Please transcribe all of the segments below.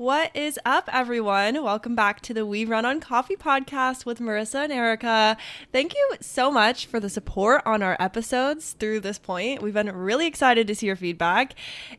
What is up, everyone? Welcome back to the We Run on Coffee podcast with Marissa and Arika. Thank you so much for the support on our episodes through this point. We've been really excited to see your feedback,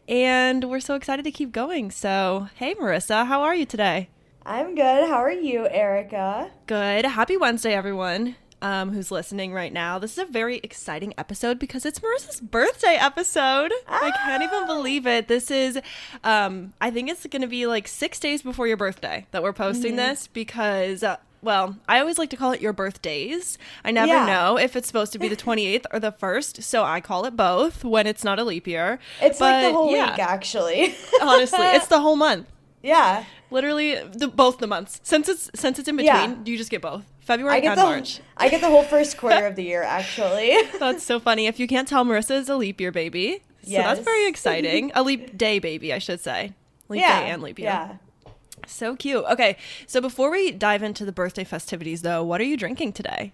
and we're so excited to keep going. So, hey, Marissa, how are you today? I'm good. How are you, Arika? Good. Happy Wednesday, everyone. Who's listening right now. This is a very exciting episode because it's Marissa's birthday episode. I can't even believe it. This is, I think it's going to be like 6 days before your birthday that we're posting this because, well, I always like to call it your birthdays. I never know if it's supposed to be the 28th or the 1st, so I call it both when it's not a leap year. It's like the whole week, actually. Honestly, it's the whole month. Yeah. Literally, both the months. Since it's in between, you just get both. February and March. I get the whole first quarter of the year, actually. That's so funny. If you can't tell, Marissa is a leap year baby. So that's very exciting. A leap day baby, I should say. Leap day and leap year. Yeah. So cute. Okay, so before we dive into the birthday festivities, though, what are you drinking today?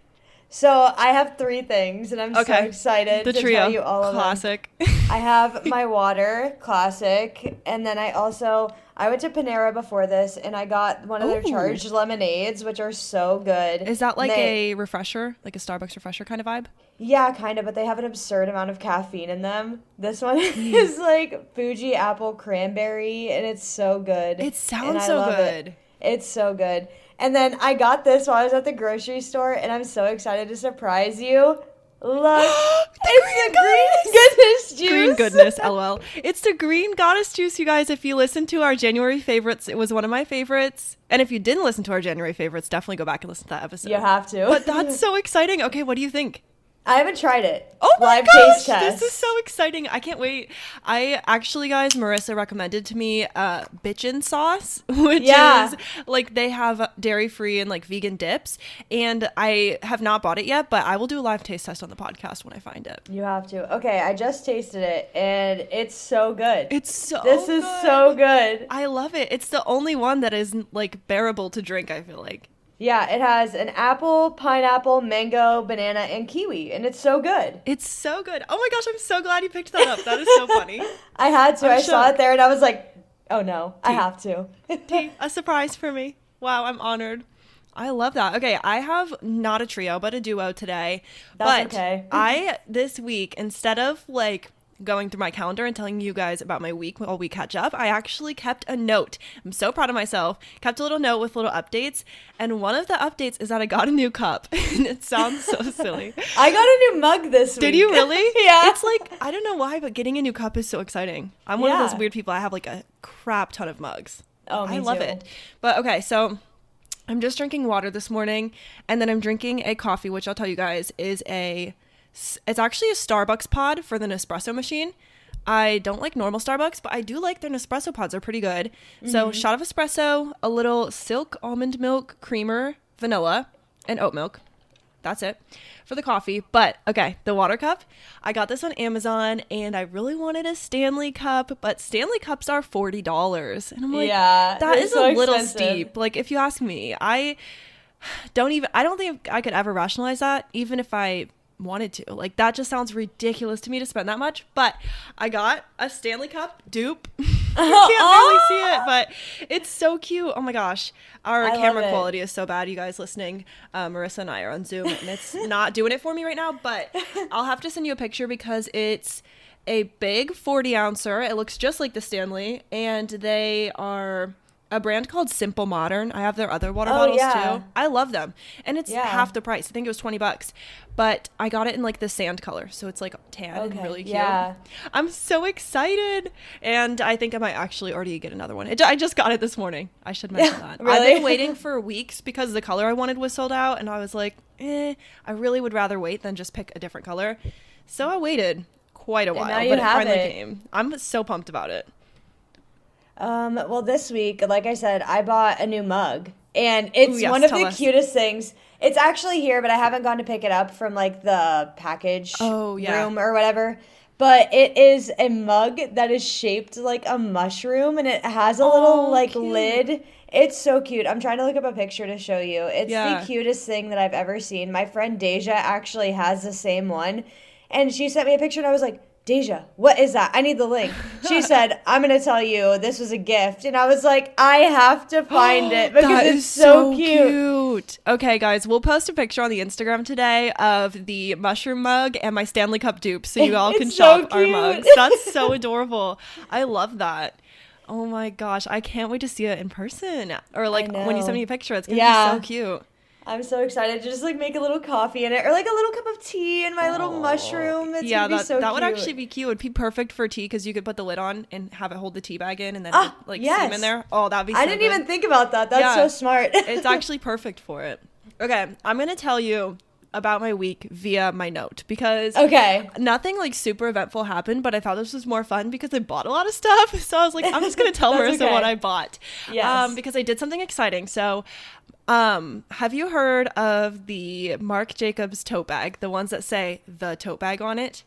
So I have 3 things, and I'm so excited to tell you all of them. Classic. I have my water, classic, and then I went to Panera before this, and I got one of their charged lemonades, which are so good. Is that like a refresher, like a Starbucks refresher kind of vibe? Yeah, kind of, but they have an absurd amount of caffeine in them. This one is like Fuji apple cranberry, and it's so good. It sounds so good. It's so good. And then I got this while I was at the grocery store, and I'm so excited to surprise you. Look, it's the green goodness juice. Green goodness, lol. It's the green goddess juice, you guys. If you listen to our January favorites, it was one of my favorites. And if you didn't listen to our January favorites, definitely go back and listen to that episode. You have to. But that's so exciting. Okay, what do you think? I haven't tried it. Oh my Live gosh, taste test. this is so exciting. I can't wait. I actually, guys, Marissa recommended to me bitchin' sauce, which is like they have dairy-free and like vegan dips. And I have not bought it yet, but I will do a live taste test on the podcast when I find it. You have to. Okay, I just tasted it, and it's so good. It's so This is so good. I love it. It's the only one that is like bearable to drink, I feel like. Yeah, it has an apple, pineapple, mango, banana, and kiwi, and it's so good. It's so good. Oh my gosh, I'm so glad you picked that up. That is so funny. I had to. I saw it there, and I was like, oh no, I have to. A surprise for me. Wow, I'm honored. I love that. Okay, I have not a trio, but a duo today. That's okay. This week, instead of like going through my calendar and telling you guys about my week while we catch up, I actually kept a note. I'm so proud of myself. Kept a little note with little updates, and one of the updates is that I got a new cup. And it sounds so silly. I got a new mug this week. Did you really? Yeah. It's like, I don't know why, but getting a new cup is so exciting. I'm one of those weird people. I have like a crap ton of mugs. Oh, me I love it. But okay, so I'm just drinking water this morning, and then I'm drinking a coffee, which I'll tell you guys is it's actually a Starbucks pod for the Nespresso machine. I don't like normal Starbucks, but I do like their Nespresso pods. They're pretty good. So shot of espresso, a little silk almond milk creamer, vanilla, and oat milk. That's it for the coffee. But okay, the water cup, I got this on Amazon, and I really wanted a Stanley cup, but Stanley cups are $40. And I'm like, that is a little steep. Like, if you ask me, I don't think I could ever rationalize that, even if I wanted to. Like, that just sounds ridiculous to me to spend that much. But I got a Stanley Cup dupe. You can't really see it, but it's so cute. Oh my gosh, our camera quality is so bad, you guys listening. Marissa and I are on Zoom, and it's not doing it for me right now, but I'll have to send you a picture because it's a big 40-ouncer. It looks just like the Stanley, and they are a brand called Simple Modern. I have their other water bottles too. I love them. And it's half the price. I think it was $20. But I got it in like the sand color. So it's like tan and really cute. Yeah. I'm so excited. And I think I might actually already get another one. I just got it this morning. I should mention that. Really? I've been waiting for weeks because the color I wanted was sold out. And I was like, I really would rather wait than just pick a different color. So I waited quite a while. Now but it finally came. I'm so pumped about it. Well, this week, like I said, I bought a new mug, and it's one of the cutest things. It's actually here, but I haven't gone to pick it up from like the package room or whatever. But it is a mug that is shaped like a mushroom, and it has a little like lid. It's so cute. I'm trying to look up a picture to show you. It's the cutest thing that I've ever seen. My friend Deja actually has the same one, and she sent me a picture, and I was like, Deja, what is that? I need the link. She said, I'm going to tell you this was a gift. And I was like, I have to find it because it's so cute. Okay, guys, we'll post a picture on the Instagram today of the mushroom mug and my Stanley Cup dupe so you all can shop our mugs. That's so adorable. I love that. Oh my gosh, I can't wait to see it in person. Or like when you send me a picture, it's going to be so cute. I'm so excited to just like make a little coffee in it or like a little cup of tea and my little mushroom. It's gonna be so cute. That would actually be cute. It would be perfect for tea because you could put the lid on and have it hold the tea bag in and then steam in there. Oh, that'd be so I didn't even think about that. That's so smart. It's actually perfect for it. Okay, I'm going to tell you about my week via my note because nothing like super eventful happened, but I thought this was more fun because I bought a lot of stuff. So I was like, I'm just going to tell Marissa what I bought because I did something exciting. So have you heard of the Marc Jacobs tote bag, the ones that say the tote bag on it?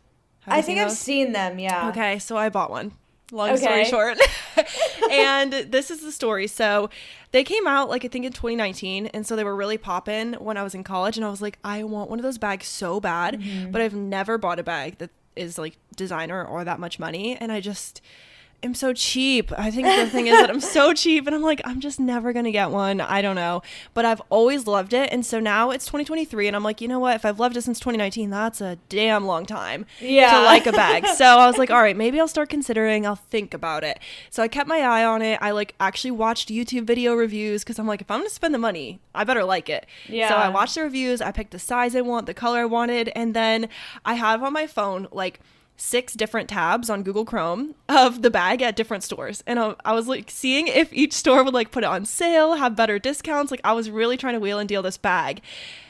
I think I've seen them. Yeah. Okay. So I bought one. Long story short. And this is the story. So they came out like I think in 2019. And so they were really popping when I was in college. And I was like, I want one of those bags so bad. But I've never bought a bag that is like designer or that much money. And I just am so cheap. I think the thing is that I'm so cheap and I'm like, I'm just never going to get one. I don't know. But I've always loved it. And so now it's 2023 and I'm like, you know what? If I've loved it since 2019, that's a damn long time to like a bag. So I was like, all right, maybe I'll start considering, I'll think about it. So I kept my eye on it. I like actually watched YouTube video reviews because I'm like, if I'm going to spend the money, I better like it. Yeah. So I watched the reviews. I picked the size I want, the color I wanted. And then I have on my phone like 6 different tabs on Google Chrome of the bag at different stores. And I was like seeing if each store would like put it on sale, have better discounts. Like I was really trying to wheel and deal this bag.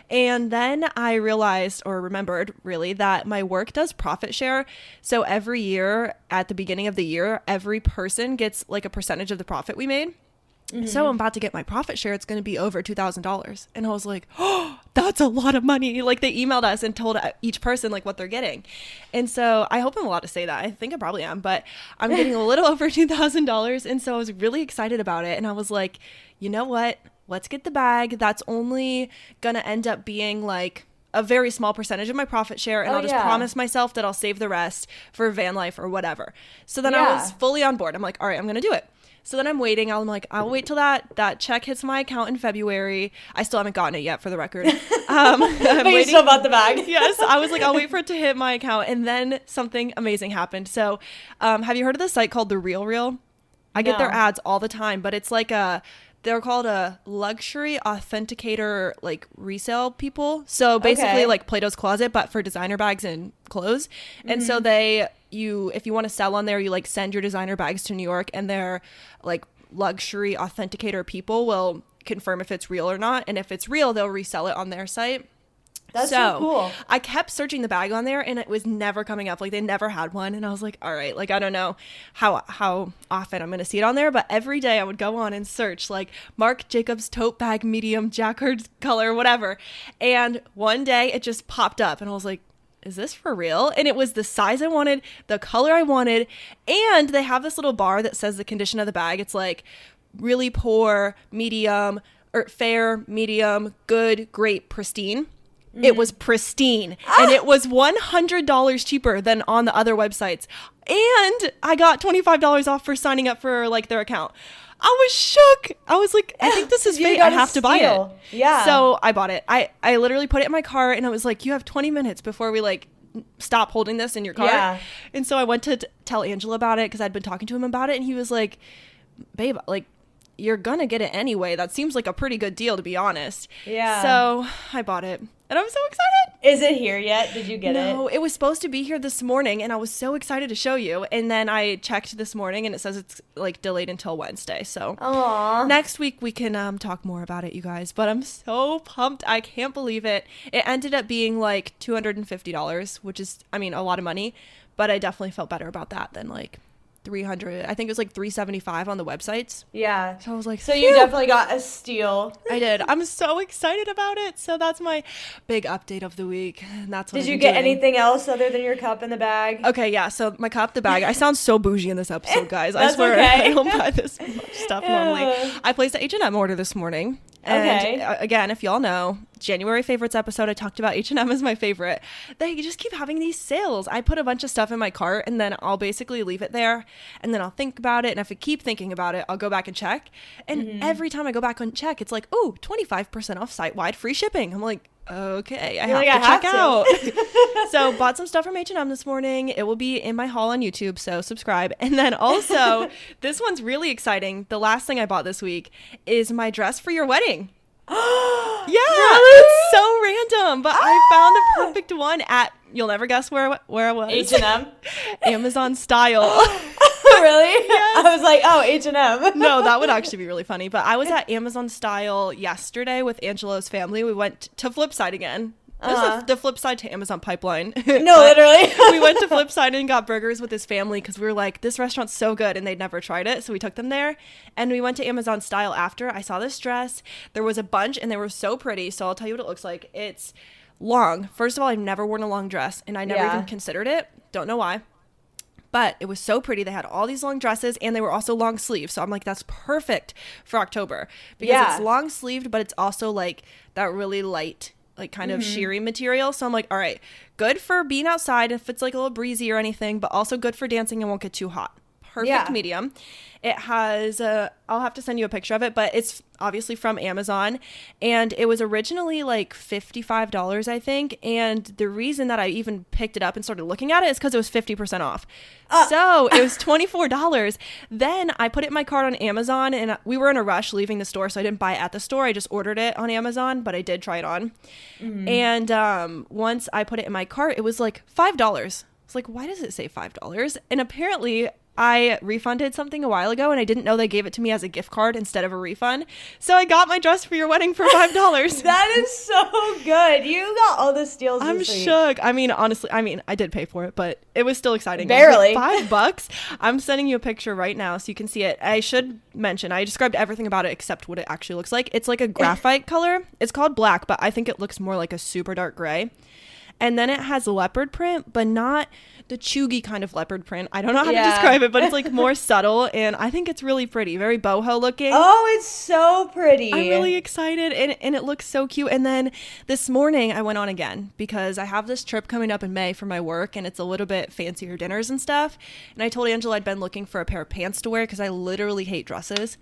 And then I realized or remembered really that my work does profit share. So every year at the beginning of the year, every person gets like a percentage of the profit we made. So I'm about to get my profit share. It's going to be over $2,000. And I was like, oh, that's a lot of money. Like they emailed us and told each person like what they're getting. And so I hope I'm allowed to say that. I think I probably am, but I'm getting a little over $2,000. And so I was really excited about it. And I was like, you know what? Let's get the bag. That's only going to end up being like a very small percentage of my profit share. And I'll just promise myself that I'll save the rest for van life or whatever. So then I was fully on board. I'm like, all right, I'm going to do it. So then I'm waiting. I'm like, I'll wait till that check hits my account in February. I still haven't gotten it yet for the record. But you still bought the bag. Yes. I was like, I'll wait for it to hit my account. And then something amazing happened. So have you heard of this site called The Real Real? I get their ads all the time, but it's like they're called a luxury authenticator, like resale people. So basically like Plato's Closet, but for designer bags and clothes. And so if you want to sell on there, you like send your designer bags to New York and their like luxury authenticator people will confirm if it's real or not. And if it's real, they'll resell it on their site. That's so cool. I kept searching the bag on there and it was never coming up. Like they never had one. And I was like, all right, like I don't know how often I'm going to see it on there. But every day I would go on and search like Marc Jacobs tote bag, medium, jacquard color, whatever. And one day it just popped up and I was like, is this for real? And it was the size I wanted, the color I wanted. And they have this little bar that says the condition of the bag. It's like really poor, medium, or fair, medium, good, great, pristine. It was pristine and it was $100 cheaper than on the other websites. And I got $25 off for signing up for like their account. I was shook. I was like, I think this is fate. I have to buy it. Yeah. So I bought it. I literally put it in my car and I was like, you have 20 minutes before we like stop holding this in your car. Yeah. And so I went to tell Angela about it because I'd been talking to him about it. And he was like, babe, like, you're gonna get it anyway. That seems like a pretty good deal, to be honest. Yeah. So I bought it. And I'm so excited. Is it here yet? Did you get it? No, it was supposed to be here this morning, and I was so excited to show you. And then I checked this morning, and it says it's like delayed until Wednesday. So next week we can talk more about it, you guys. But I'm so pumped. I can't believe it. It ended up being like $250, which is, I mean, a lot of money. But I definitely felt better about that than like 300. I think it was like 375 on the websites. Yeah. So I was like, so you definitely got a steal. I did. I'm so excited about it. So that's my big update of the week. And that's what Did you get anything else other than your cup and the bag? Okay, yeah. So my cup, the bag. I sound so bougie in this episode, guys. I swear okay. I don't buy this much stuff normally. I placed an H&M order this morning. And again, if y'all know, January favorites episode, I talked about H&M as my favorite. They just keep having these sales. I put a bunch of stuff in my cart and then I'll basically leave it there and then I'll think about it. And if I keep thinking about it, I'll go back and check. And every time I go back and check, it's like, oh, 25% off site-wide free shipping. I'm like, okay, I have to check out. So bought some stuff from H&M this morning. It will be in my haul on YouTube, so subscribe. And then also, this one's really exciting. The last thing I bought this week is my dress for your wedding. Yeah, really? It's so random, but I found the perfect one at, you'll never guess where I was. H&M? Amazon style. Really? Yes. I was like, oh, H&M. No, that would actually be really funny. But I was at Amazon Style yesterday with Angelo's family. We went to Flipside again. This is the Flipside to Amazon pipeline. No, literally. We went to Flipside and got burgers with his family because we were like, this restaurant's so good, and they'd never tried it. So we took them there, and we went to Amazon Style after. I saw this dress. There was a bunch, and they were so pretty. So I'll tell you what it looks like. It's long. First of all, I've never worn a long dress, and I never even considered it. Don't know why. But it was so pretty. They had all these long dresses and they were also long sleeves. So I'm like, that's perfect for October because it's long sleeved, but it's also like that really light, like kind of sheery material. So I'm like, all right, good for being outside if it's like a little breezy or anything, but also good for dancing and won't get too hot. Perfect medium. It has I'll have to send you a picture of it, but it's obviously from Amazon, and it was originally like $55, I think, and the reason that I even picked it up and started looking at it is because it was 50% off. So it was $24. Then I put it in my cart on Amazon, and we were in a rush leaving the store, so I didn't buy it at the store. I just ordered it on Amazon, but I did try it on. And once I put it in my cart, it was like $5. It's like, why does it say $5? And apparently I refunded something a while ago and I didn't know they gave it to me as a gift card instead of a refund. So I got my dress for your wedding for $5. That is so good. You got all the steals I'm this week. shook. I mean, honestly, I did pay for it, but it was still exciting. Barely. Like $5. I'm sending you a picture right now so you can see it. I should mention, I described everything about it except what it actually looks like. It's like a graphite color. It's called black, but I think it looks more like a super dark gray. And then it has leopard print, but not the chuggy kind of leopard print. I don't know how to describe it, but it's like more subtle, and I think it's really pretty. Very boho looking. Oh, it's so pretty. I'm really excited, and it looks so cute. And then this morning I went on again because I have this trip coming up in May for my work, and it's a little bit fancier dinners and stuff. And I told Angela I'd been looking for a pair of pants to wear because I literally hate dresses.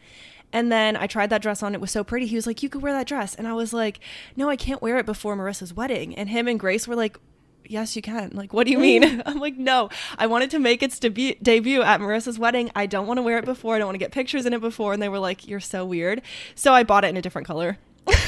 And then I tried that dress on. It was so pretty. He was like, you could wear that dress. And I was like, no, I can't wear it before Marissa's wedding. And him and Grace were like, yes, you can. Like, what do you mean? I'm like, no, I wanted to make its debut at Marissa's wedding. I don't want to wear it before. I don't want to get pictures in it before. And they were like, you're so weird. So I bought it in a different color.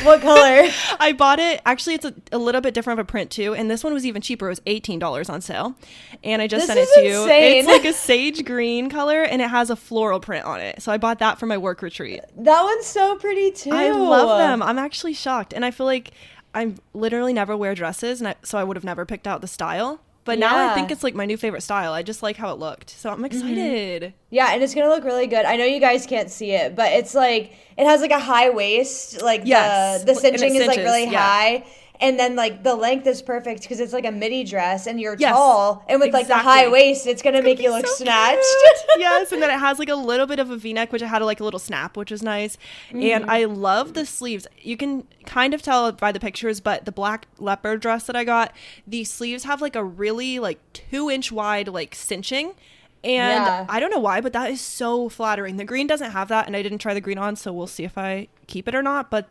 What color? I bought it. Actually, it's a little bit different of a print too. And this one was even cheaper. It was $18 on sale. And I just sent it to you. Insane. It's like a sage green color and it has a floral print on it. So I bought that for my work retreat. That one's so pretty too. I love them. I'm actually shocked. And I feel like I literally never wear dresses. So I would have never picked out the style. But now I think it's like my new favorite style. I just like how it looked. So I'm excited. Yeah, and it's going to look really good. I know you guys can't see it, but it's like, it has like a high waist. Like the cinching is like really high. And then like the length is perfect because it's like a midi dress and you're tall. And with like the high waist, it's going to make you look so snatched. Yes, and then it has like a little bit of a V-neck, which I had like a little snap, which was nice. And I love the sleeves. You can kind of tell by the pictures, but the black leopard dress that I got, the sleeves have like a really like 2-inch wide like cinching. And I don't know why, but that is so flattering. The green doesn't have that, and I didn't try the green on, so we'll see if I keep it or not. But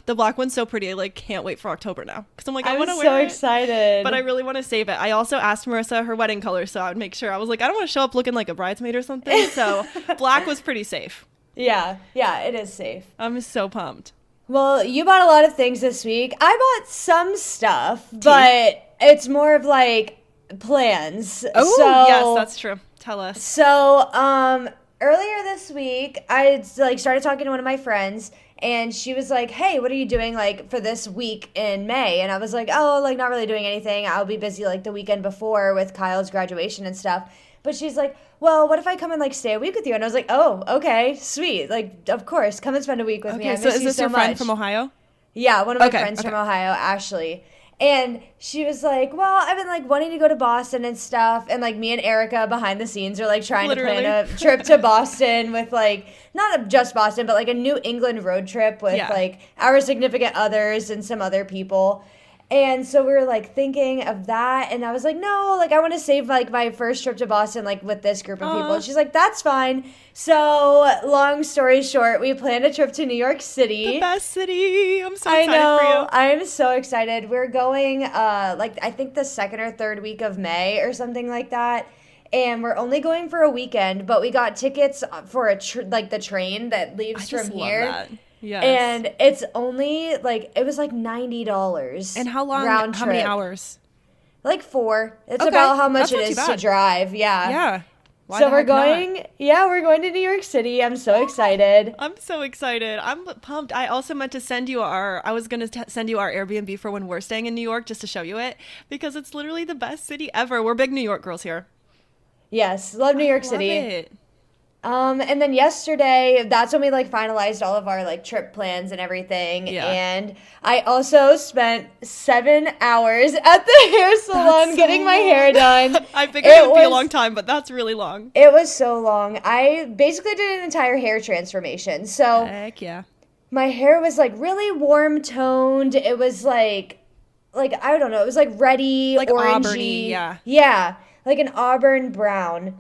the black one's so pretty. I like can't wait for October now because I'm like, I want to wear it. I'm so excited. But I really want to save it. I also asked Marissa her wedding color, so I would make sure. I was like, I don't want to show up looking like a bridesmaid or something. So black was pretty safe. Yeah, it is safe. I'm so pumped. Well, you bought a lot of things this week. I bought some stuff, but it's more of like plans. Oh, yes, that's true. Tell us. So, earlier this week, I like started talking to one of my friends, and she was like, hey, what are you doing like for this week in May? And I was like, oh, like not really doing anything. I'll be busy like the weekend before with Kyle's graduation and stuff. But she's like, well, what if I come and like stay a week with you? And I was like, oh, okay, sweet. Like, of course, come and spend a week with me. I miss so is you this so your much. friend from Ohio? Yeah, one of my friends from Ohio, Ashley. And she was like, well, I've been like wanting to go to Boston and stuff. And like me and Arika behind the scenes are like trying to plan a trip to Boston with like, not just Boston, but like a New England road trip with like our significant others and some other people. And so we were like thinking of that, and I was like, no, like I want to save like my first trip to Boston like with this group of people. And she's like, that's fine. So long story short, we planned a trip to New York City. The best city. I'm so excited for you. I'm so excited. We're going like I think the second or third week of May or something like that. And we're only going for a weekend, but we got tickets for like the train that leaves from here. Love that. Yes. And it's only like, it was like $90. And how long? Round how trip. many hours? Like 4. It's about how much it is to drive. Yeah. Yeah. Why so we're going to New York City. I'm so excited. I'm so excited. I'm pumped. I also meant to send you I was going to send you our Airbnb for when we're staying in New York just to show you it, because it's literally the best city ever. We're big New York girls here. Yes. Love New York City. Love it. And then yesterday, that's when we like finalized all of our like trip plans and everything. Yeah. And I also spent 7 hours at the hair salon getting my hair done. I figured it would be a long time, but that's really long. It was so long. I basically did an entire hair transformation. So heck yeah. My hair was like really warm toned. It was like I don't know, it was like reddy, like orangey. Auburn-y, yeah. Yeah, like an auburn brown.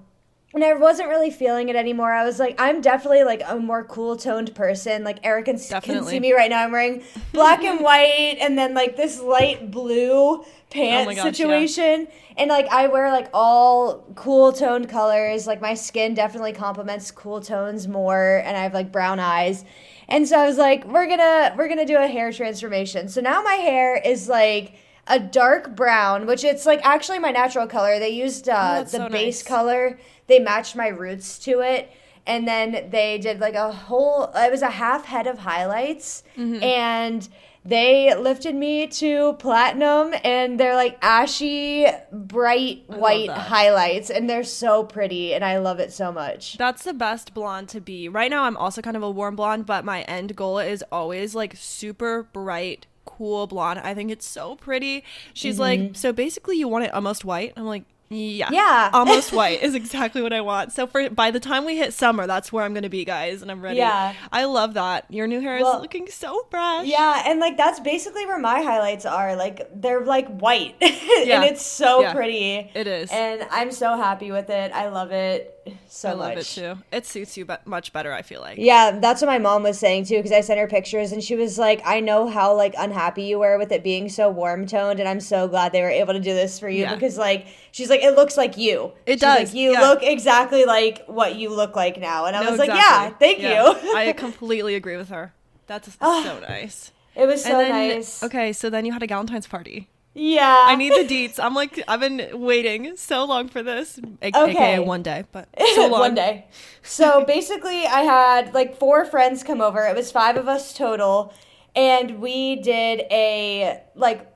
And I wasn't really feeling it anymore. I was like, I'm definitely like a more cool toned person. Like Eric can see me right now. I'm wearing black and white and then like this light blue pants situation. Yeah. And like I wear like all cool toned colors. Like my skin definitely complements cool tones more. And I have like brown eyes. And so I was like, we're gonna do a hair transformation. So now my hair is like a dark brown, which it's like actually my natural color. They used the base color. They matched my roots to it. And then they did like it was a half head of highlights. Mm-hmm. And they lifted me to platinum, and they're like ashy, bright white highlights. And they're so pretty, and I love it so much. That's the best blonde to be. Right now, I'm also kind of a warm blonde, but my end goal is always like super bright, cool blonde. I think it's so pretty. She's like, so basically you want it almost white? I'm like, yeah, almost white is exactly what I want. So by the time we hit summer, that's where I'm gonna be, guys, and I'm ready. Yeah, I love that. Your new hair is looking so fresh. Yeah, and like that's basically where my highlights are. Like they're like white, and it's so pretty. It is, and I'm so happy with it. I love it so much. I love it too. It suits you much better, I feel like. Yeah, that's what my mom was saying too, because I sent her pictures and she was like, I know how like unhappy you were with it being so warm toned, and I'm so glad they were able to do this for you because like she's like, it looks like you. It does. Like, you look exactly like what you look like now. And I was like, yeah, thank you. I completely agree with her. That's so nice. It was so nice. Okay, so then you had a Valentine's party. Yeah. I need the deets. I'm like, I've been waiting so long for this. AKA one day, but so long. One day. So basically I had like 4 friends come over. It was 5 of us total. And we did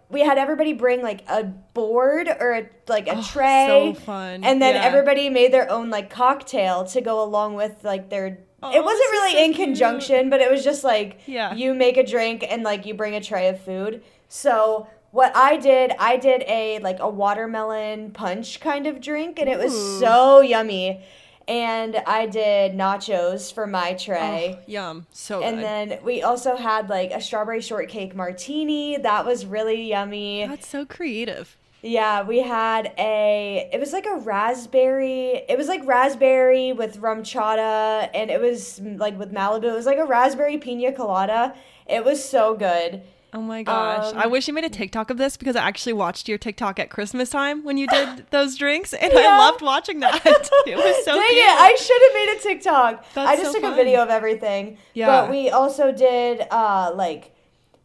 we had everybody bring like a board or a tray. So fun. And then everybody made their own like cocktail to go along with like their it wasn't really in conjunction, but it was just like you make a drink and like you bring a tray of food. So what I did a watermelon punch kind of drink, and it was so yummy. And I did nachos for my tray. Oh, yum. So good. And then we also had like a strawberry shortcake martini. That was really yummy. That's so creative. Yeah, we had it was like raspberry with rum chata, and it was like with Malibu. It was like a raspberry pina colada. It was so good. Oh my gosh. I wish you made a TikTok of this, because I actually watched your TikTok at Christmas time when you did those drinks, and I loved watching that. It was so Dang cute. it, I should have made a TikTok. That's I just took a video of everything. Yeah. But we also did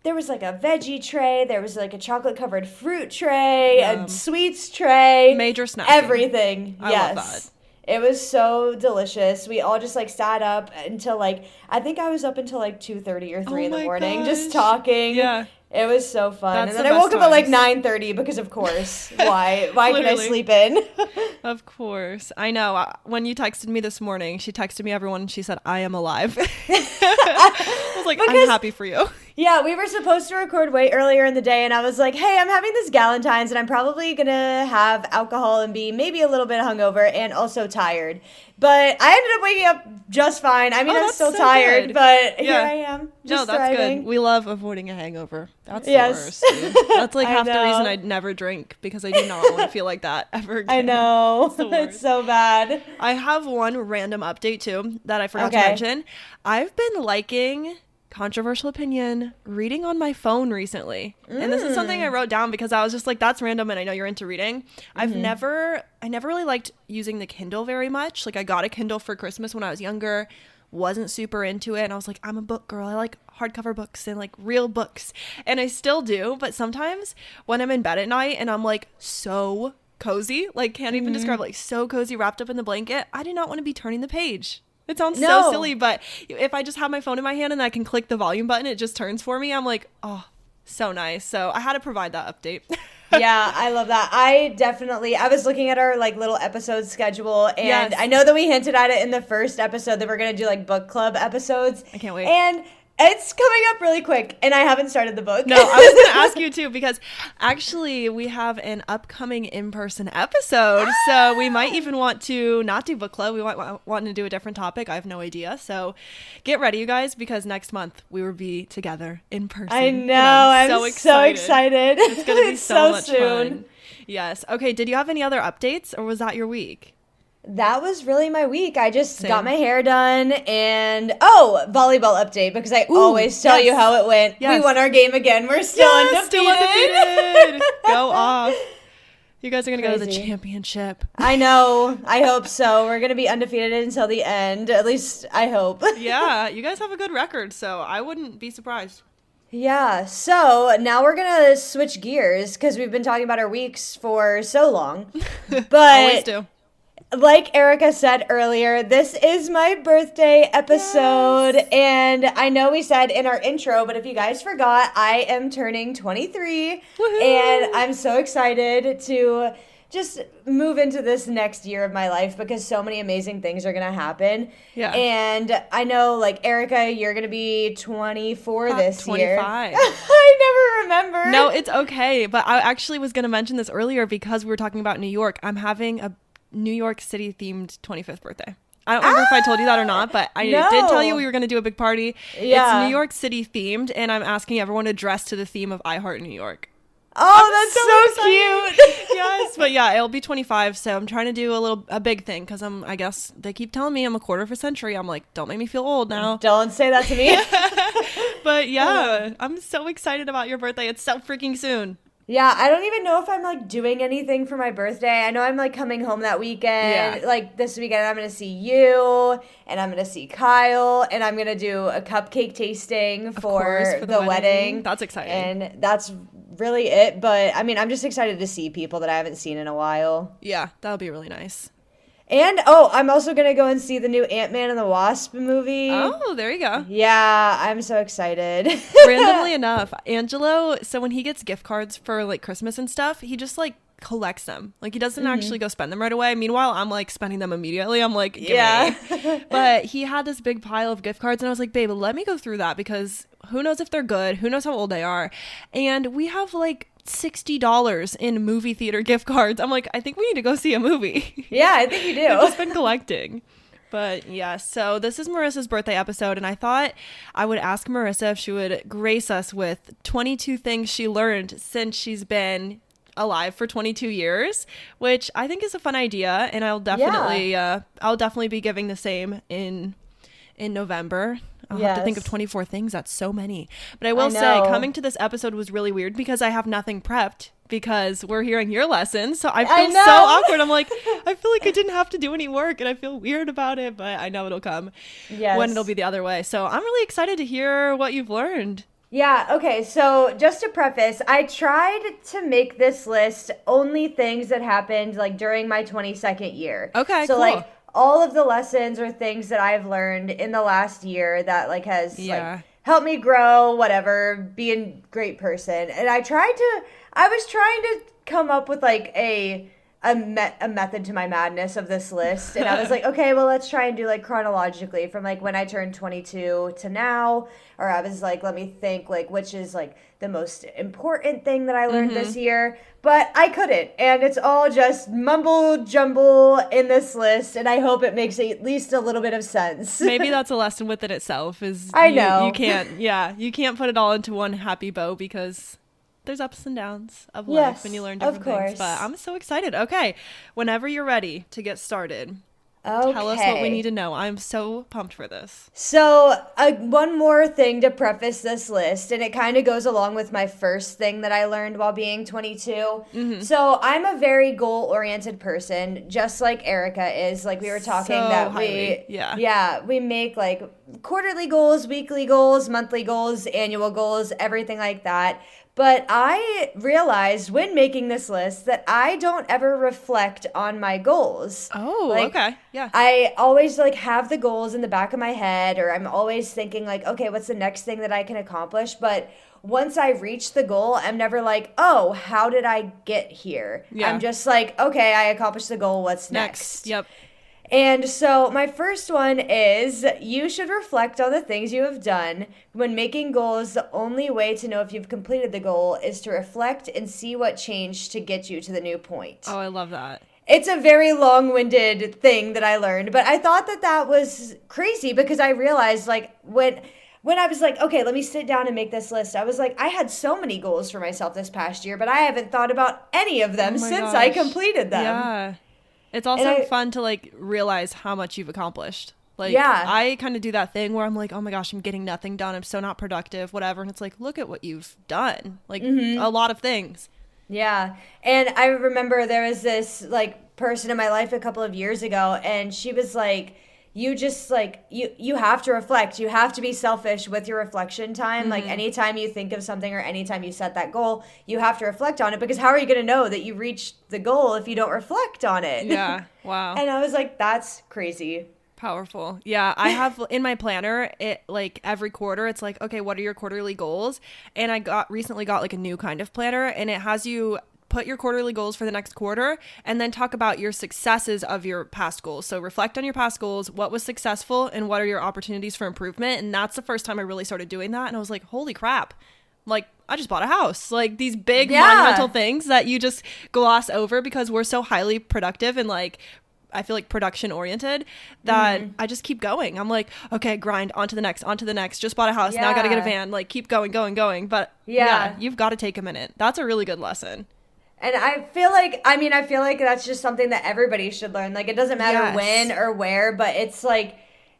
there was like a veggie tray, there was like a chocolate covered fruit tray, a sweets tray. Major snacking. Everything. I love that. It was so delicious. We all just like sat up until I think I was up until 2:30 or 3 in the morning just talking. Yeah. It was so fun. And then I woke up at 9:30 because of course. Why can I sleep in? Of course. I know. When you texted me this morning, she texted me everyone and she said, I am alive. I was like, I'm happy for you. Yeah, we were supposed to record way earlier in the day, and I was like, hey, I'm having this Galentine's, and I'm probably going to have alcohol and be maybe a little bit hungover and also tired. But I ended up waking up just fine. I mean, I'm still so tired, good. But here I am, just thriving. Good. We love avoiding a hangover. That's the worst, dude. That's like half the reason I never drink, because I do not want to feel like that ever again. I know. It's so bad. I have one random update, too, that I forgot to mention. I've been liking... controversial opinion, reading on my phone recently. And this is something I wrote down because I was just like, that's random, and I know you're into reading. I never really liked using the Kindle very much. Like, I got a Kindle for Christmas when I was younger, wasn't super into it, and I was like, I'm a book girl. I like hardcover books and like real books, and I still do. But sometimes when I'm in bed at night and I'm like so cozy, like can't even describe, like so cozy, wrapped up in the blanket, I do not want to be turning the page. It sounds so silly, but if I just have my phone in my hand and I can click the volume button, it just turns for me. I'm like, oh, so nice. So I had to provide that update. Yeah, I love that. I was looking at our like little episode schedule, and I know that we hinted at it in the first episode that we're going to do like book club episodes. I can't wait. And it's coming up really quick, and I haven't started the book. No, I was going to ask you too, because actually we have an upcoming in-person episode, so we might even want to not do book club. We might want to do a different topic. I have no idea. So get ready, you guys, because next month we will be together in person. I know. I'm so excited. It's going to be so much fun. Yes. Okay, did you have any other updates, or was that your week? That was really my week. I just got my hair done, and volleyball update, because I always tell you how it went. Yes. We won our game again. We're still undefeated. Go off. You guys are going to go to the championship. I know. I hope so. We're going to be undefeated until the end. At least I hope. Yeah, you guys have a good record, so I wouldn't be surprised. Yeah, so now we're going to switch gears, because we've been talking about our weeks for so long. But always do. Like Arika said earlier, this is my birthday episode, and I know we said in our intro, but if you guys forgot, I am turning 23, and I'm so excited to just move into this next year of my life, because so many amazing things are going to happen. Yeah. And I know, like, Arika, you're going to be 24 this 25. Year. I never remember. No, it's okay, but I actually was going to mention this earlier because we were talking about New York. I'm having a New York City themed 25th birthday. I don't remember if I told you that or not, but I did tell you we were going to do a big party. Yeah. It's New York City themed, and I'm asking everyone to dress to the theme of I Heart New York. Oh, that's so cute. Yes, but yeah, it'll be 25, so I'm trying to do a big thing, because I guess they keep telling me I'm a quarter of a century. I'm like, don't make me feel old now. Don't say that to me. But yeah, I'm so excited about your birthday. It's so freaking soon. Yeah, I don't even know if I'm, like, doing anything for my birthday. I know I'm, like, coming home that weekend. Yeah. Like, this weekend I'm going to see you, and I'm going to see Kyle, and I'm going to do a cupcake tasting for the wedding. That's exciting. And that's really it. But, I mean, I'm just excited to see people that I haven't seen in a while. Yeah, that'll be really nice. And, I'm also going to go and see the new Ant-Man and the Wasp movie. Oh, there you go. Yeah, I'm so excited. Randomly enough, Angelo, so when he gets gift cards for, like, Christmas and stuff, he just, like, collects them. Like, he doesn't actually go spend them right away. Meanwhile, I'm, like, spending them immediately. I'm like, give me. But he had this big pile of gift cards, and I was like, babe, let me go through that, because who knows if they're good? Who knows how old they are? And we have, like, $60 in movie theater gift cards. I'm like, I think we need to go see a movie. Yeah, I think you do. I've just been collecting. But yeah, so this is Marissa's birthday episode, and I thought I would ask Marissa if she would grace us with 22 things she learned since she's been alive for 22 years, which I think is a fun idea, and I'll definitely be giving the same in November. I'll have to think of 24 things. That's so many. But I will say, coming to this episode was really weird because I have nothing prepped, because we're hearing your lessons. So I feel so awkward. I'm like, I feel like I didn't have to do any work, and I feel weird about it, but I know it'll come when it'll be the other way. So I'm really excited to hear what you've learned. Yeah, okay, so just to preface, I tried to make this list only things that happened, like, during my 22nd year. Okay, so, cool. Like, all of the lessons or things that I've learned in the last year that, like, has, like, helped me grow, whatever, be a great person. And I was trying to come up with, like, a a method to my madness of this list. And I was like, okay, well, let's try and do like chronologically from like when I turned 22 to now. Or I was like, let me think like which is like the most important thing that I learned this year. But I couldn't. And it's all just mumble jumble in this list. And I hope it makes at least a little bit of sense. Maybe that's a lesson within itself is I know. You can't put it all into one happy bow because there's ups and downs of life and you learn different things. But I'm so excited. Okay. Whenever you're ready to get started, tell us what we need to know. I'm so pumped for this. So one more thing to preface this list, and it kind of goes along with my first thing that I learned while being 22. So I'm a very goal-oriented person, just like Arika is. Like we were talking we make like quarterly goals, weekly goals, monthly goals, annual goals, everything like that. But I realized when making this list that I don't ever reflect on my goals. Oh, like, okay. Yeah. I always like have the goals in the back of my head, or I'm always thinking like, okay, what's the next thing that I can accomplish? But once I reach the goal, I'm never like, oh, how did I get here? Yeah. I'm just like, okay, I accomplished the goal. What's next? Yep. And so my first one is you should reflect on the things you have done. When making goals, the only way to know if you've completed the goal is to reflect and see what changed to get you to the new point. Oh, I love that. It's a very long-winded thing that I learned, but I thought that was crazy because I realized like when I was like, okay, let me sit down and make this list, I was like, I had so many goals for myself this past year, but I haven't thought about any of them since I completed them. Yeah. It's also fun to like realize how much you've accomplished. Like I kind of do that thing where I'm like, oh my gosh, I'm getting nothing done. I'm so not productive, whatever. And it's like, look at what you've done. Like a lot of things. Yeah. And I remember there was this like person in my life a couple of years ago, and she was like, you just like you have to reflect. You have to be selfish with your reflection time. Like anytime you think of something or anytime you set that goal, you have to reflect on it, because how are you going to know that you reached the goal if you don't reflect on it? Yeah. Wow. And I was like, that's crazy. Powerful. Yeah. I have in my planner, it like every quarter, it's like, okay, what are your quarterly goals? And I recently got like a new kind of planner, and it has you put your quarterly goals for the next quarter and then talk about your successes of your past goals. So reflect on your past goals, what was successful and what are your opportunities for improvement. And that's the first time I really started doing that. And I was like, holy crap. Like I just bought a house. Like these big monumental things that you just gloss over because we're so highly productive and like I feel like production oriented that I just keep going. I'm like, okay, grind on to the next, just bought a house. Now I got to get a van, like keep going. But yeah, you've got to take a minute. That's a really good lesson. And I feel like that's just something that everybody should learn. Like, it doesn't matter when or where, but it's like,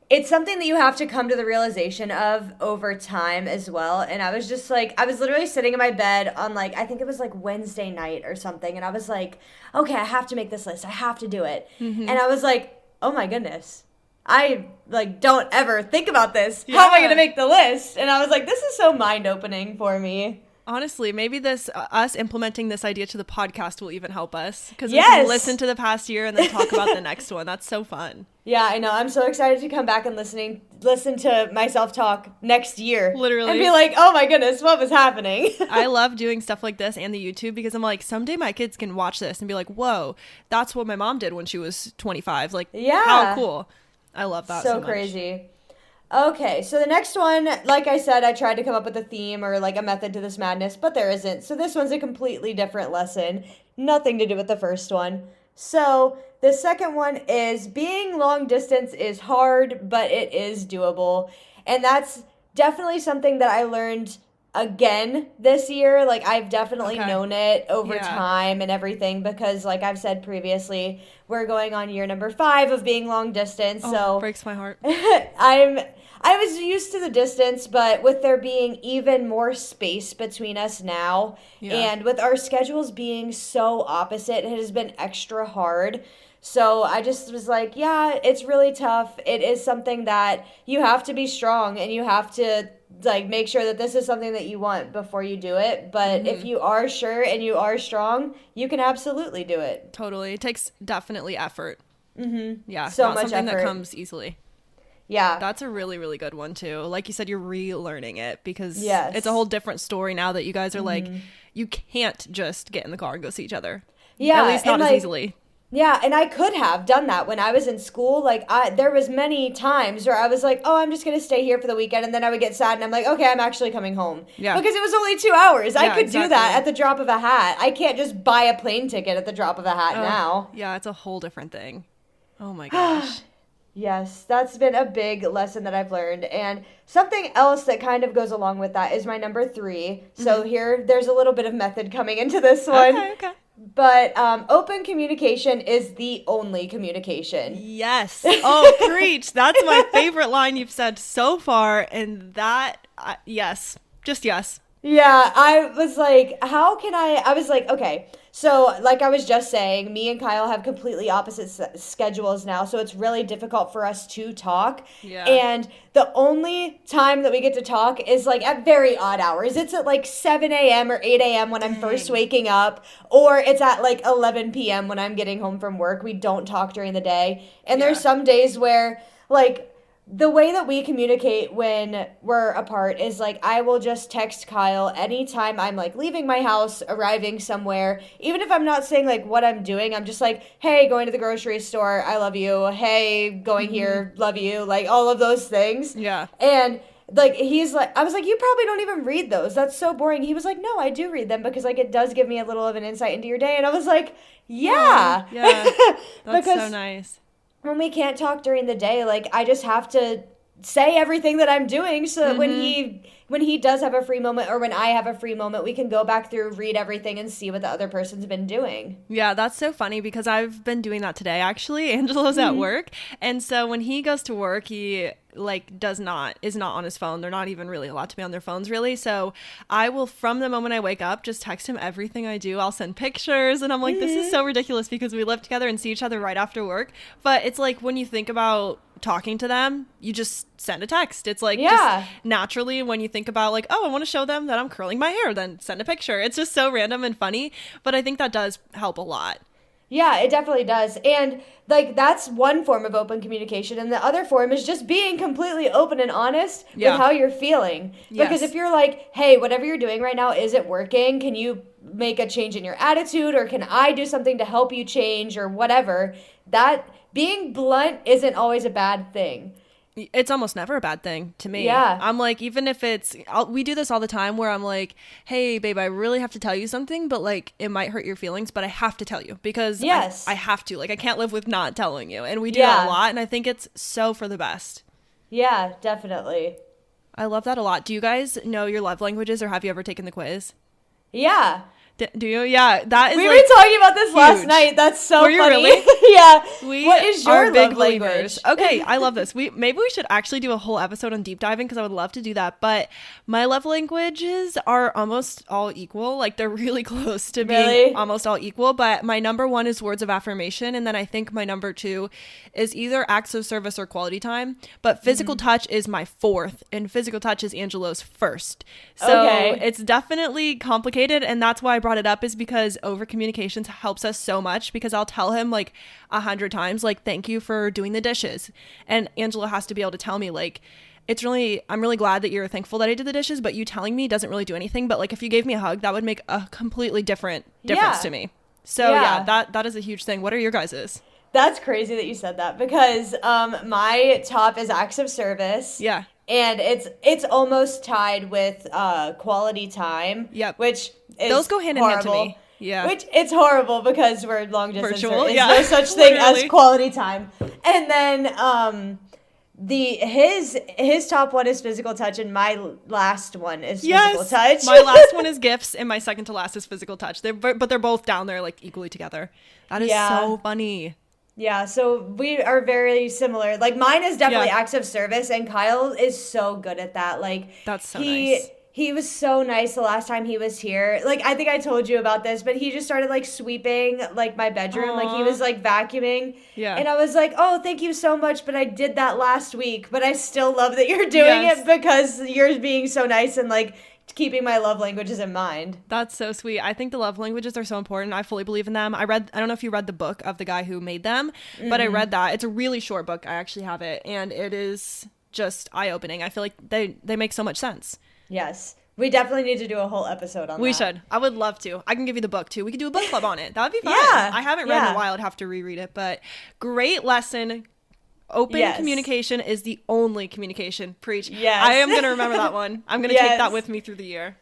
it's something that you have to come to the realization of over time as well. And I was just like, I was literally sitting in my bed on like, I think it was like Wednesday night or something. And I was like, okay, I have to make this list. I have to do it. And I was like, oh my goodness. I like don't ever think about this. How am I going to make the list? And I was like, this is so mind opening for me. Honestly, maybe this us implementing this idea to the podcast will even help us, because we can listen to the past year and then talk about the next one. That's so fun. Yeah, I know. I'm so excited to come back and listen to myself talk next year. Literally. And be like, oh my goodness, what was happening? I love doing stuff like this and the YouTube, because I'm like, someday my kids can watch this and be like, whoa, that's what my mom did when she was 25. Like, how cool. I love that so much. Crazy. Okay, so the next one, like I said, I tried to come up with a theme or like a method to this madness, but there isn't. So this one's a completely different lesson. Nothing to do with the first one. So the second one is being long distance is hard, but it is doable. And that's definitely something that I learned again this year. Like I've definitely known it over time and everything, because like I've said previously, we're going on year number 5 of being long distance. So breaks my heart. I was used to the distance, but with there being even more space between us now, and with our schedules being so opposite, it has been extra hard. So I just was like, yeah, it's really tough. It is something that you have to be strong, and you have to like make sure that this is something that you want before you do it. But if you are sure and you are strong, you can absolutely do it. Totally. It takes definitely effort. Yeah. So not much something effort that comes easily. Yeah. That's a really, really good one too. Like you said, you're relearning it, because it's a whole different story now that you guys are like, you can't just get in the car and go see each other. At least not as easily. Yeah, and I could have done that when I was in school. Like, there was many times where I was like, oh, I'm just going to stay here for the weekend. And then I would get sad and I'm like, okay, I'm actually coming home. Yeah. Because it was only 2 hours. I could do that at the drop of a hat. I can't just buy a plane ticket at the drop of a hat now. Yeah, it's a whole different thing. Oh my gosh. Yes, that's been a big lesson that I've learned. And something else that kind of goes along with that is my number 3. So there's a little bit of method coming into this one. Okay. But open communication is the only communication. Yes. Oh, preach. That's my favorite line you've said so far. And that, yes. Just yes. Yeah, I was like, I was like, okay. So, like I was just saying, me and Kyle have completely opposite schedules now, so it's really difficult for us to talk. Yeah. And the only time that we get to talk is, like, at very odd hours. It's at, like, 7 a.m. or 8 a.m. when I'm first waking up, or it's at, like, 11 p.m. when I'm getting home from work. We don't talk during the day. And there's some days where, like, the way that we communicate when we're apart is, like, I will just text Kyle anytime I'm, like, leaving my house, arriving somewhere. Even if I'm not saying, like, what I'm doing, I'm just like, hey, going to the grocery store, I love you. Hey, going here, love you. Like, all of those things. Yeah. And, like, he's like, I was like, you probably don't even read those. That's so boring. He was like, no, I do read them because, like, it does give me a little of an insight into your day. And I was like, yeah. Yeah. That's so nice. When we can't talk during the day, like, I just have to say everything that I'm doing so that when he does have a free moment or when I have a free moment, we can go back through, read everything, and see what the other person's been doing. Yeah, that's so funny because I've been doing that today, actually. Angelo's at work. And so when he goes to work, he is not on his phone. They're not even really allowed to be on their phones, really. So I will, from the moment I wake up, just text him everything I do. I'll send pictures and I'm like, this is so ridiculous because we live together and see each other right after work. But it's like when you think about talking to them, you just send a text. It's like just naturally when you think about, like, oh, I want to show them that I'm curling my hair, then send a picture. It's just so random and funny. But I think that does help a lot. Yeah, it definitely does. And, like, that's one form of open communication. And the other form is just being completely open and honest with how you're feeling. Yes. Because if you're like, hey, whatever you're doing right now, is it working? Can you make a change in your attitude? Or can I do something to help you change or whatever? That being blunt isn't always a bad thing. It's almost never a bad thing to me. Yeah. I'm like, even if we do this all the time where I'm like, hey, babe, I really have to tell you something, but, like, it might hurt your feelings, but I have to tell you because I have to. Like, I can't live with not telling you. And we do that a lot, and I think it's so for the best. Yeah, definitely. I love that a lot. Do you guys know your love languages, or have you ever taken the quiz? Yeah. Do you? Yeah, that is. We were talking about this last night. That's so funny. Were you really? Yeah. What is your love language? Okay, I love this. Maybe we should actually do a whole episode on deep diving because I would love to do that. But my love languages are almost all equal. Like, they're really close to being almost all equal. But my number 1 is words of affirmation, and then I think my number 2 is either acts of service or quality time. But physical touch is my 4th, and physical touch is Angelo's 1st. So it's definitely complicated, and that's why I brought it up, is because over communications helps us so much, because I'll tell him like 100 times, like, thank you for doing the dishes, and Angelo has to be able to tell me, like, I'm really glad that you're thankful that I did the dishes, but you telling me doesn't really do anything. But, like, if you gave me a hug, that would make a completely difference to me. So that is a huge thing. What are your guys's? That's crazy that you said that, because my top is acts of service. Yeah. And it's almost tied with quality time. Yep. Which is those go hand in hand to me. Yeah. Which it's horrible because we're long distance. Virtual. There's no such thing as quality time. And then his top one is physical touch, and my last one is physical touch. My last one is gifts, and my second to last is physical touch. But they're both down there, like, equally together. That is so funny. Yeah, so we are very similar. Like, mine is definitely acts of service, and Kyle is so good at that. Like, that's so nice. He was so nice the last time he was here. Like, I think I told you about this, but he just started, like, sweeping, like, my bedroom. Aww. Like, he was, like, vacuuming. Yeah. And I was like, oh, thank you so much, but I did that last week. But I still love that you're doing it because you're being so nice and, like, keeping my love languages in mind. That's so sweet. I think the love languages are so important. I fully believe in them. I don't know if you read the book of the guy who made them, but I read that. It's a really short book. I actually have it, and it is just eye-opening. I feel like they make so much sense. Yes. We definitely need to do a whole episode on that. We should. I would love to. I can give you the book too. We could do a book club on it. That would be fun. Yeah. I haven't read in a while. I'd have to reread it, but great lesson. Open communication is the only communication. Preach. Yes. I am going to remember that one. I'm going to take that with me through the year.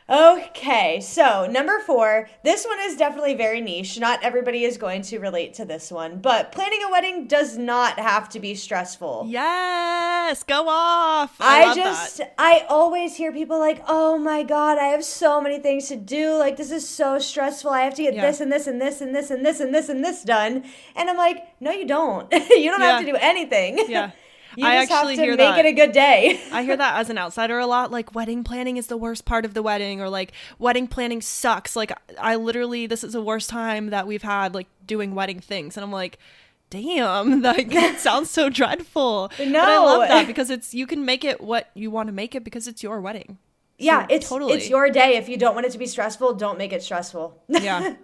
Okay, so number 4, this one is definitely very niche. Not everybody is going to relate to this one, but planning a wedding does not have to be stressful. Yes, go off. I always hear people like, oh my God, I have so many things to do. Like, this is so stressful. I have to get this and this and this and this and this and this and this done. And I'm like, no, you don't. You don't have to do anything. Yeah. You just have to make it a good day. I hear that as an outsider a lot. Like, wedding planning is the worst part of the wedding, or like, wedding planning sucks. Like, this is the worst time that we've had, like, doing wedding things. And I'm like, damn, that sounds so dreadful. No. But I love that because you can make it what you want to make it because it's your wedding. Yeah, so it's your day. If you don't want it to be stressful, don't make it stressful. Yeah.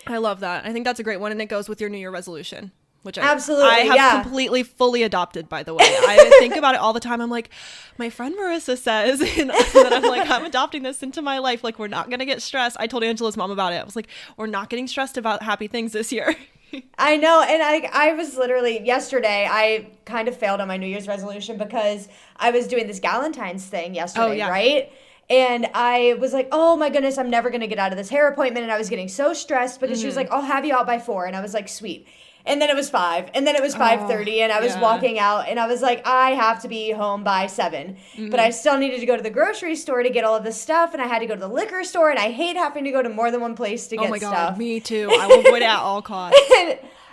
I love that. I think that's a great one. And it goes with your New Year resolution. Which I have completely, fully adopted, by the way. I think about it all the time. I'm like, my friend Marissa says, and then I'm like, I'm adopting this into my life. Like, we're not going to get stressed. I told Angela's mom about it. I was like, we're not getting stressed about happy things this year. I know. And I was literally, yesterday, I kind of failed on my New Year's resolution because I was doing this Galentine's thing yesterday, right? And I was like, oh my goodness, I'm never going to get out of this hair appointment. And I was getting so stressed because she was like, I'll have you out by 4. And I was like, sweet. And then it was 5, and then it was 5:30, and I was walking out, and I was like, I have to be home by 7. But I still needed to go to the grocery store to get all of this stuff, and I had to go to the liquor store, and I hate having to go to more than one place to get stuff. Oh my God, me too. I will avoid it at all costs.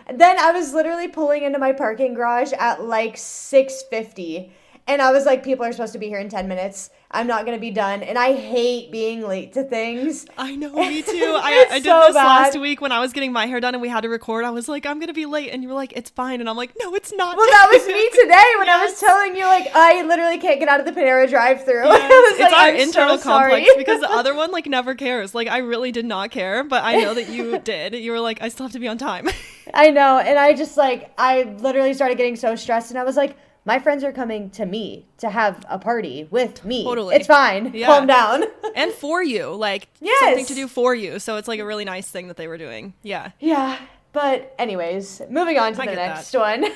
And then I was literally pulling into my parking garage at like 6:50, and I was like, people are supposed to be here in 10 minutes. I'm not going to be done. And I hate being late to things. I know, me too. I did this last week when I was getting my hair done and we had to record. I was like, I'm going to be late. And you were like, it's fine. And I'm like, no, it's not. Well, that was me today when I was telling you, like, I literally can't get out of the Panera drive-thru. Yes. It's our internal complex because the other one, like, never cares. Like, I really did not care, but I know that you did. You were like, I still have to be on time. I know. And I just, like, I literally started getting so stressed. And I was like, my friends are coming to me to have a party with me. Totally. It's fine. Yeah. Calm down. And for you. Like, something to do for you. So it's like a really nice thing that they were doing. Yeah. Yeah. But anyways, moving on to the next one.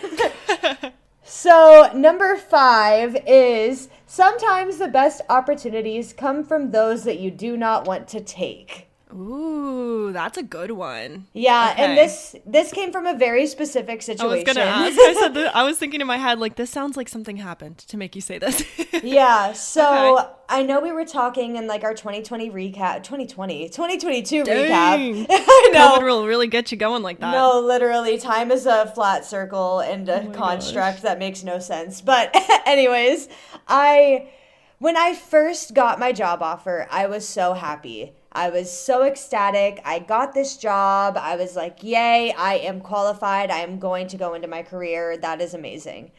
So number 5 is sometimes the best opportunities come from those that you do not want to take. Ooh, that's a good one. Yeah, okay. And this came from a very specific situation. I was gonna ask. I was thinking in my head, like, this sounds like something happened to make you say this. Yeah, so I know we were talking in like our 2022 recap. I know. COVID will really get you going like that. No, literally, time is a flat circle and a construct that makes no sense. But anyways, when I first got my job offer, I was so happy. I was so ecstatic. I got this job. I was like, yay, I am qualified. I am going to go into my career. That is amazing.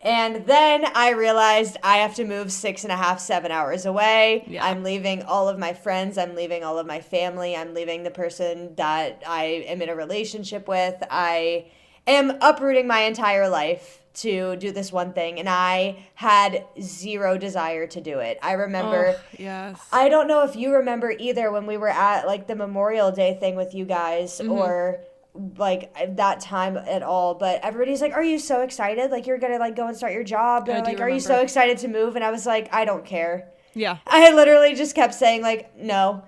And then I realized I have to move 6.5, 7 hours away. Yeah. I'm leaving all of my friends. I'm leaving all of my family. I'm leaving the person that I am in a relationship with. I am uprooting my entire life to do this one thing, and I had zero desire to do it. I remember, I don't know if you remember either when we were at like the Memorial Day thing with you guys or like that time at all, but everybody's like, are you so excited? Like you're gonna like go and start your job? They're like, are you so excited to move? And I was like, I don't care. Yeah. I literally just kept saying, like, no.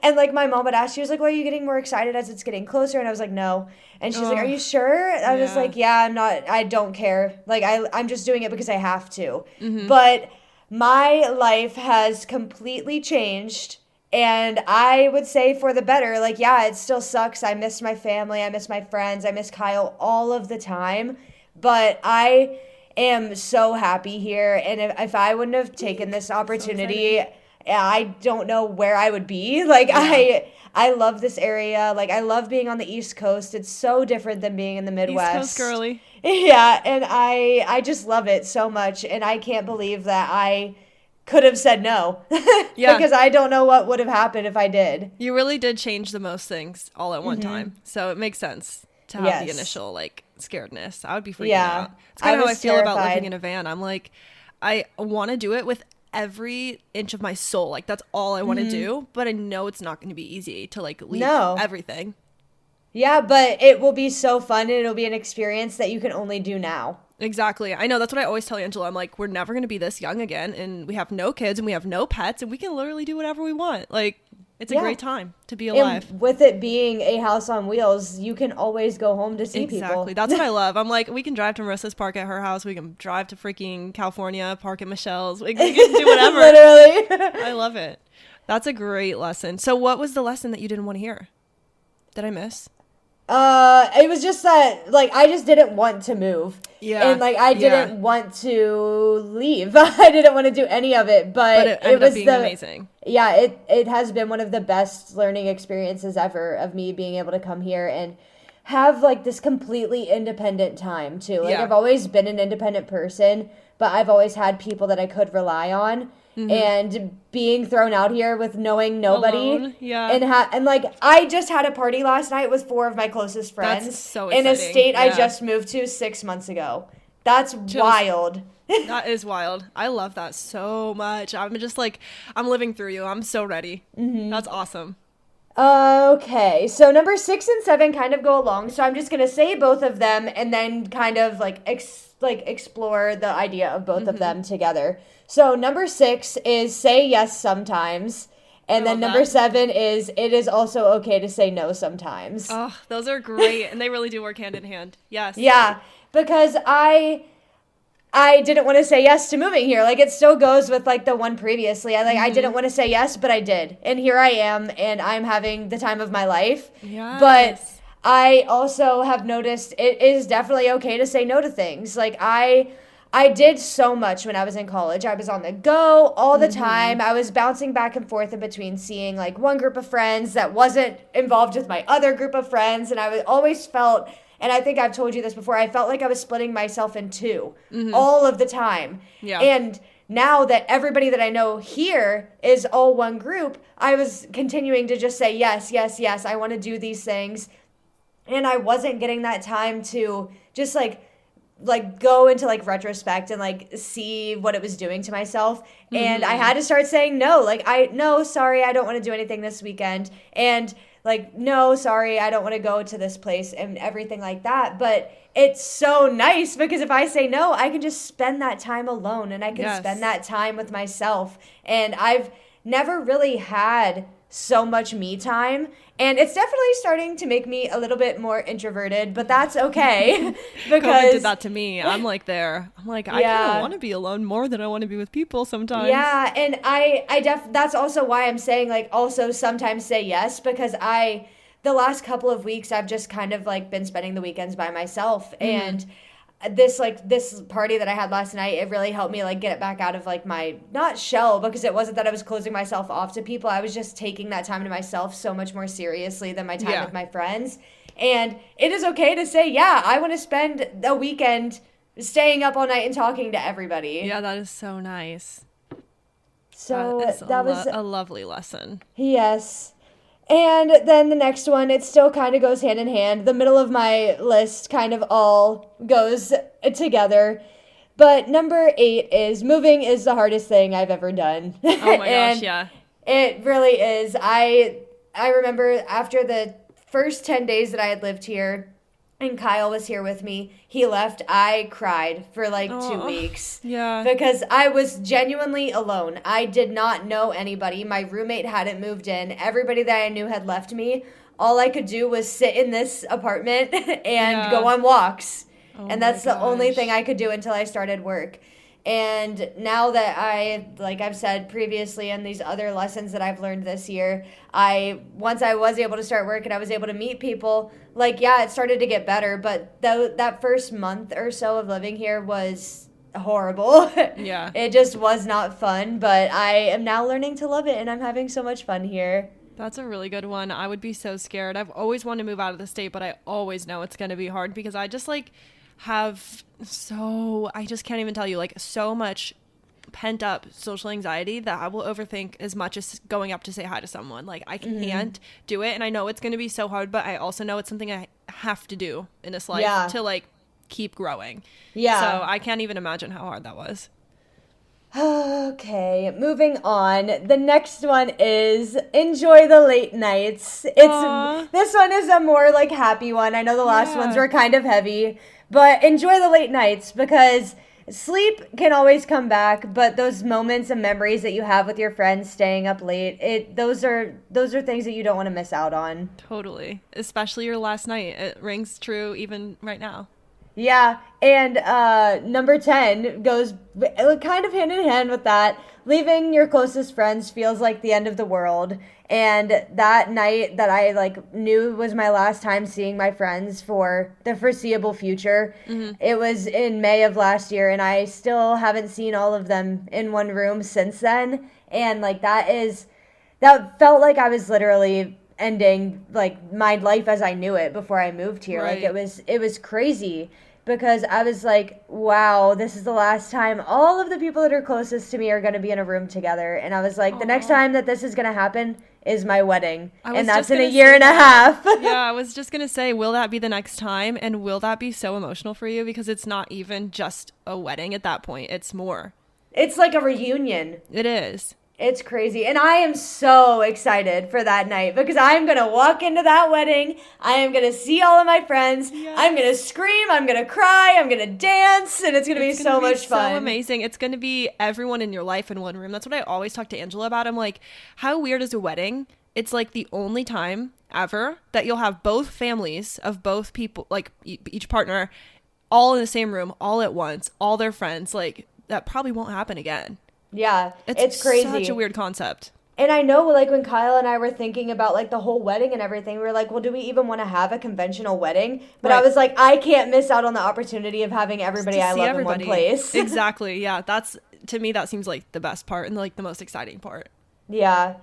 And, like, my mom would ask, she was like, well, are you getting more excited as it's getting closer? And I was like, no. And she's like, are you sure? I was like, yeah, I'm not. I don't care. Like, I'm just doing it because I have to. But my life has completely changed. And I would say for the better. Like, yeah, it still sucks. I miss my family. I miss my friends. I miss Kyle all of the time. But I am so happy here, and if I wouldn't have taken this opportunity, I don't know where I would be. Like I love this area. Like I love being on the East Coast. It's so different than being in the Midwest. East Coast girly. Yeah, and I just love it so much, and I can't believe that I could have said no. Yeah. Because I don't know what would have happened if I did. You really did change the most things all at one time, so it makes sense to have the initial like scaredness. I would be freaking out. It's kind of how I feel about living in a van. I'm like, I want to do it with every inch of my soul. Like, that's all I want to do. But I know it's not going to be easy to, like, leave everything. Yeah, but it will be so fun, and it'll be an experience that you can only do now. Exactly. I know. That's what I always tell Angela. I'm like, we're never going to be this young again, and we have no kids, and we have no pets, and we can literally do whatever we want. Like, it's a great time to be alive. And with it being a house on wheels, you can always go home to see people. Exactly. That's what I love. I'm like, we can drive to Marissa's, park at her house. We can drive to freaking California, park at Michelle's. We can do whatever. Literally. I love it. That's a great lesson. So what was the lesson that you didn't want to hear? Did I miss? It was just that, like, I just didn't want to move. Yeah. And, like, I didn't want to leave. I didn't want to do any of it, but it ended up being amazing. Yeah, it has been one of the best learning experiences ever of me being able to come here and have, like, this completely independent time, too. Like, I've always been an independent person, but I've always had people that I could rely on. And being thrown out here with knowing nobody. Alone. Yeah. And like, I just had a party last night with 4 of my closest friends. That's so exciting. In a state I just moved to 6 months ago. That's wild. That is wild. I love that so much. I'm just like, I'm living through you. I'm so ready. That's awesome. Okay, so number 6 and 7 kind of go along, so I'm just gonna say both of them and then kind of like explore the idea of both of them together. So number 6 is say yes sometimes, and then number 7 is it is also okay to say no sometimes. Oh, those are great, and they really do work hand in hand. Yes. Yeah, because I didn't want to say yes to moving here. Like, it still goes with, like, the one previously. I didn't want to say yes, but I did. And here I am, and I'm having the time of my life. Yes. But I also have noticed it is definitely okay to say no to things. Like, I did so much when I was in college. I was on the go all the time. I was bouncing back and forth in between seeing, like, one group of friends that wasn't involved with my other group of friends. And I always felt... And I think I've told you this before. I felt like I was splitting myself in two all of the time. Yeah. And now that everybody that I know here is all one group, I was continuing to just say, yes, yes, yes, I want to do these things. And I wasn't getting that time to just like go into like retrospect and like see what it was doing to myself. And I had to start saying no. Like, no, sorry, I don't want to do anything this weekend. And like, no, sorry, I don't want to go to this place and everything like that. But it's so nice because if I say no, I can just spend that time alone and I can spend that time with myself. And I've never really had so much me time. And it's definitely starting to make me a little bit more introverted, but that's okay. Because COVID did that to me. I'm like there. I'm like, I kind of want to be alone more than I want to be with people sometimes. Yeah, and that's also why I'm saying like also sometimes say yes, because the last couple of weeks I've just kind of like been spending the weekends by myself. And this party that I had last night, it really helped me like get it back out of like my not shell, because it wasn't that I was closing myself off to people. I was just taking that time to myself so much more seriously than my time with my friends. And it is okay to say, yeah, I want to spend a weekend staying up all night and talking to everybody. Yeah, that is so nice. So that was a lovely lesson. Yes. And then the next one, it still kind of goes hand in hand. The middle of my list kind of all goes together. But number 8 is moving is the hardest thing I've ever done. Oh my gosh, yeah. It really is. I remember after the first 10 days that I had lived here, and Kyle was here with me, he left, I cried for like 2 weeks. Yeah. Because I was genuinely alone. I did not know anybody. My roommate hadn't moved in. Everybody that I knew had left me. All I could do was sit in this apartment and go on walks. And that's the only thing I could do until I started work. And now that I've said previously in these other lessons that I've learned this year, once I was able to start work and I was able to meet people, it started to get better. But that first month or so of living here was horrible. Yeah. It just was not fun, but I am now learning to love it and I'm having so much fun here. That's a really good one. I would be so scared. I've always wanted to move out of the state, but I always know it's going to be hard because I just I just can't even tell you, so much pent up social anxiety that I will overthink as much as going up to say hi to someone. I can't do it. And I know it's going to be so hard, but I also know it's something I have to do in this life to keep growing. Yeah. So I can't even imagine how hard that was. Okay, moving on. The next one is enjoy the late nights. This one is a more like happy one. I know the last ones were kind of heavy, but enjoy the late nights because sleep can always come back, but those moments and memories that you have with your friends staying up late, those are things that you don't want to miss out on. Totally. Especially your last night. It rings true even right now. Yeah, and number 10 goes kind of hand in hand with that. Leaving your closest friends feels like the end of the world. And that night that I like knew was my last time seeing my friends for the foreseeable future, it was in May of last year, and I still haven't seen all of them in one room since then. And like that felt like I was literally ending like my life as I knew it before I moved here. Right. Like it was crazy because I was like, wow, this is the last time all of the people that are closest to me are going to be in a room together. And I was like, the next time that this is going to happen is my wedding. And that's in a year and a half. Yeah, I was just going to say, will that be the next time? And will that be so emotional for you? Because it's not even just a wedding at that point. It's more. It's like a reunion. It is. It's crazy. And I am so excited for that night because I'm going to walk into that wedding. I am going to see all of my friends. Yes. I'm going to scream. I'm going to cry. I'm going to dance. And it's going to be so much fun. So amazing. It's going to be everyone in your life in one room. That's what I always talk to Angela about. I'm like, how weird is a wedding? It's like the only time ever that you'll have both families of both people, like each partner, all in the same room, all at once, all their friends. Like that probably won't happen again. Yeah, it's crazy. Such a weird concept. And I know, like, when Kyle and I were thinking about, like, the whole wedding and everything, we were like, well, do we even want to have a conventional wedding? But I was like, I can't miss out on the opportunity of having everybody I love in one place. Exactly, yeah. To me, that seems like the best part and, like, the most exciting part. Yeah.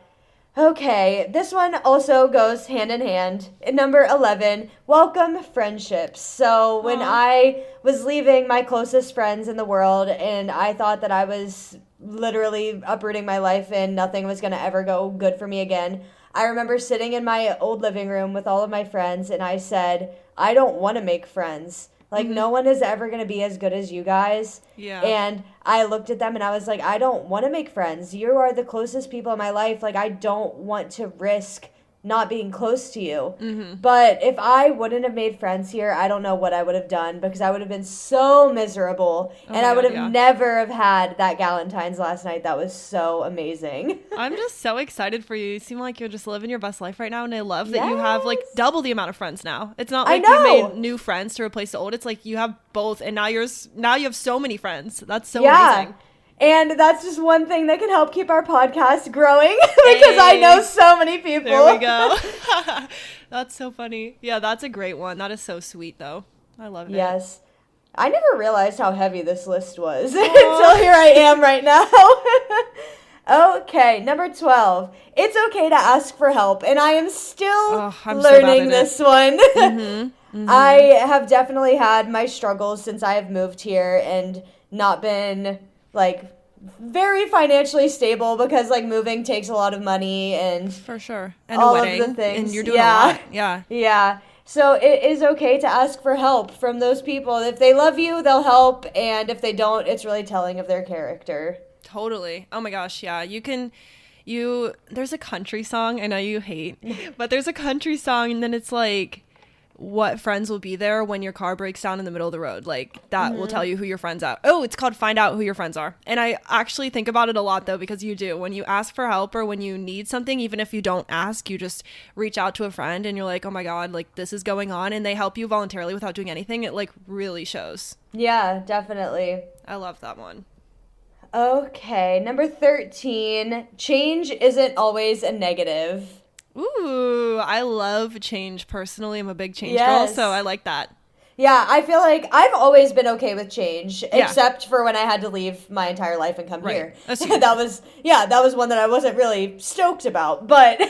Okay, this one also goes hand in hand. Number 11, welcome friendships. So when I was leaving my closest friends in the world and I thought that I was literally uprooting my life and nothing was going to ever go good for me again, I remember sitting in my old living room with all of my friends and I said, I don't want to make friends. Like, no one is ever going to be as good as you guys. Yeah. And I looked at them and I was like, I don't want to make friends. You are the closest people in my life. Like, I don't want to risk not being close to you. But if I wouldn't have made friends here, I don't know what I would have done because I would have been so miserable. And I would have never have had that Galentine's last night. That was so amazing. I'm just so excited for you. You seem like you're just living your best life right now. And I love that you have like double the amount of friends now. It's not like you made new friends to replace the old. It's like you have both. And now you have so many friends. That's so amazing. And that's just one thing that can help keep our podcast growing because I know so many people. There we go. That's so funny. Yeah, that's a great one. That is so sweet, though. I love it. Yes. I never realized how heavy this list was until here I am right now. Okay, number 12. It's okay to ask for help. And I am still learning this one. I have definitely had my struggles since I have moved here and not been like very financially stable because like moving takes a lot of money and for sure and all a wedding of the things. And you're doing a lot. Yeah. So it is okay to ask for help from those people. If they love you, they'll help, and if they don't, it's really telling of their character. Totally. Oh my gosh, yeah. There's a country song I know you hate, but there's a country song and then it's like, what friends will be there when your car breaks down in the middle of the road. Like that will tell you who your friends are. Oh, it's called Find Out Who Your Friends Are. And I actually think about it a lot though, because you do. When you ask for help or when you need something, even if you don't ask, you just reach out to a friend and you're like, oh my God, like this is going on. And they help you voluntarily without doing anything. It like really shows. Yeah, definitely. I love that one. Okay, number 13, change isn't always a negative. Ooh, I love change personally. I'm a big change girl, so I like that. Yeah, I feel like I've always been okay with change, except for when I had to leave my entire life and come here. That was one that I wasn't really stoked about, but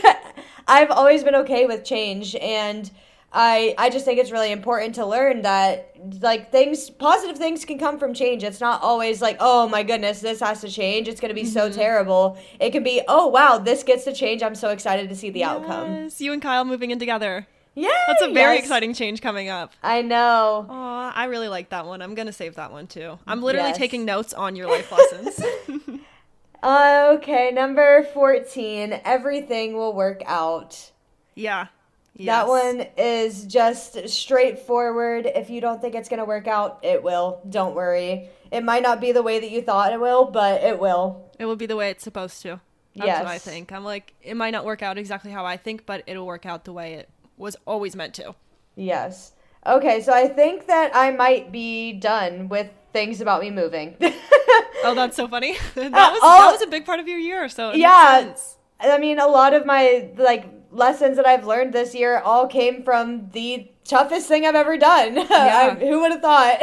I've always been okay with change, and I just think it's really important to learn that like positive things can come from change. It's not always like, oh my goodness, this has to change. It's going to be so terrible. It can be, oh wow, this gets to change. I'm so excited to see the outcome. Yes, you and Kyle moving in together. Yay! That's a very exciting change coming up. I know. Oh, I really like that one. I'm going to save that one too. I'm literally taking notes on your life lessons. Okay, number 14. Everything will work out. Yeah. Yes. That one is just straightforward. If you don't think it's going to work out, it will. Don't worry. It might not be the way that you thought it will, but it will. It will be the way it's supposed to. That's what I think. I'm like, it might not work out exactly how I think, but it'll work out the way it was always meant to. Yes. Okay, so I think that I might be done with things about me moving. Oh, that's so funny. That was a big part of your year, so it makes sense. I mean, a lot of my lessons that I've learned this year all came from the toughest thing I've ever done. Yeah. Who would have thought?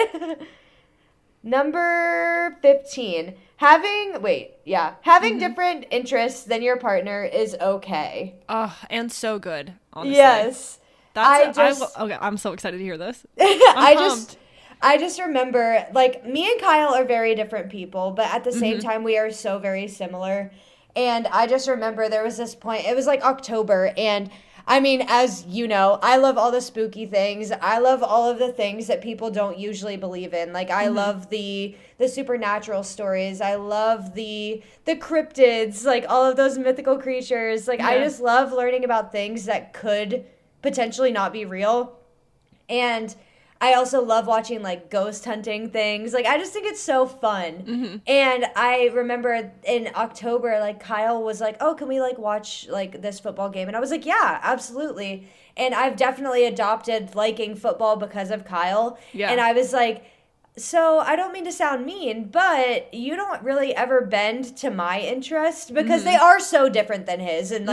Number 15. Having different interests than your partner is okay. Oh, and so good, honestly. Yes. I'm so excited to hear this. I just remember, me and Kyle are very different people, but at the same time, we are so very similar. And I just remember there was this point, it was October, and I mean, as you know, I love all the spooky things. I love all of the things that people don't usually believe in. I love the supernatural stories. I love the cryptids, all of those mythical creatures. I just love learning about things that could potentially not be real. And I also love watching ghost hunting things. I just think it's so fun. And I remember in October, Kyle was like, "Oh, can we watch this football game?" And I was like, "Yeah, absolutely." And I've definitely adopted liking football because of Kyle. Yeah. And I was like, so I don't mean to sound mean, but you don't really ever bend to my interest because they are so different than his. And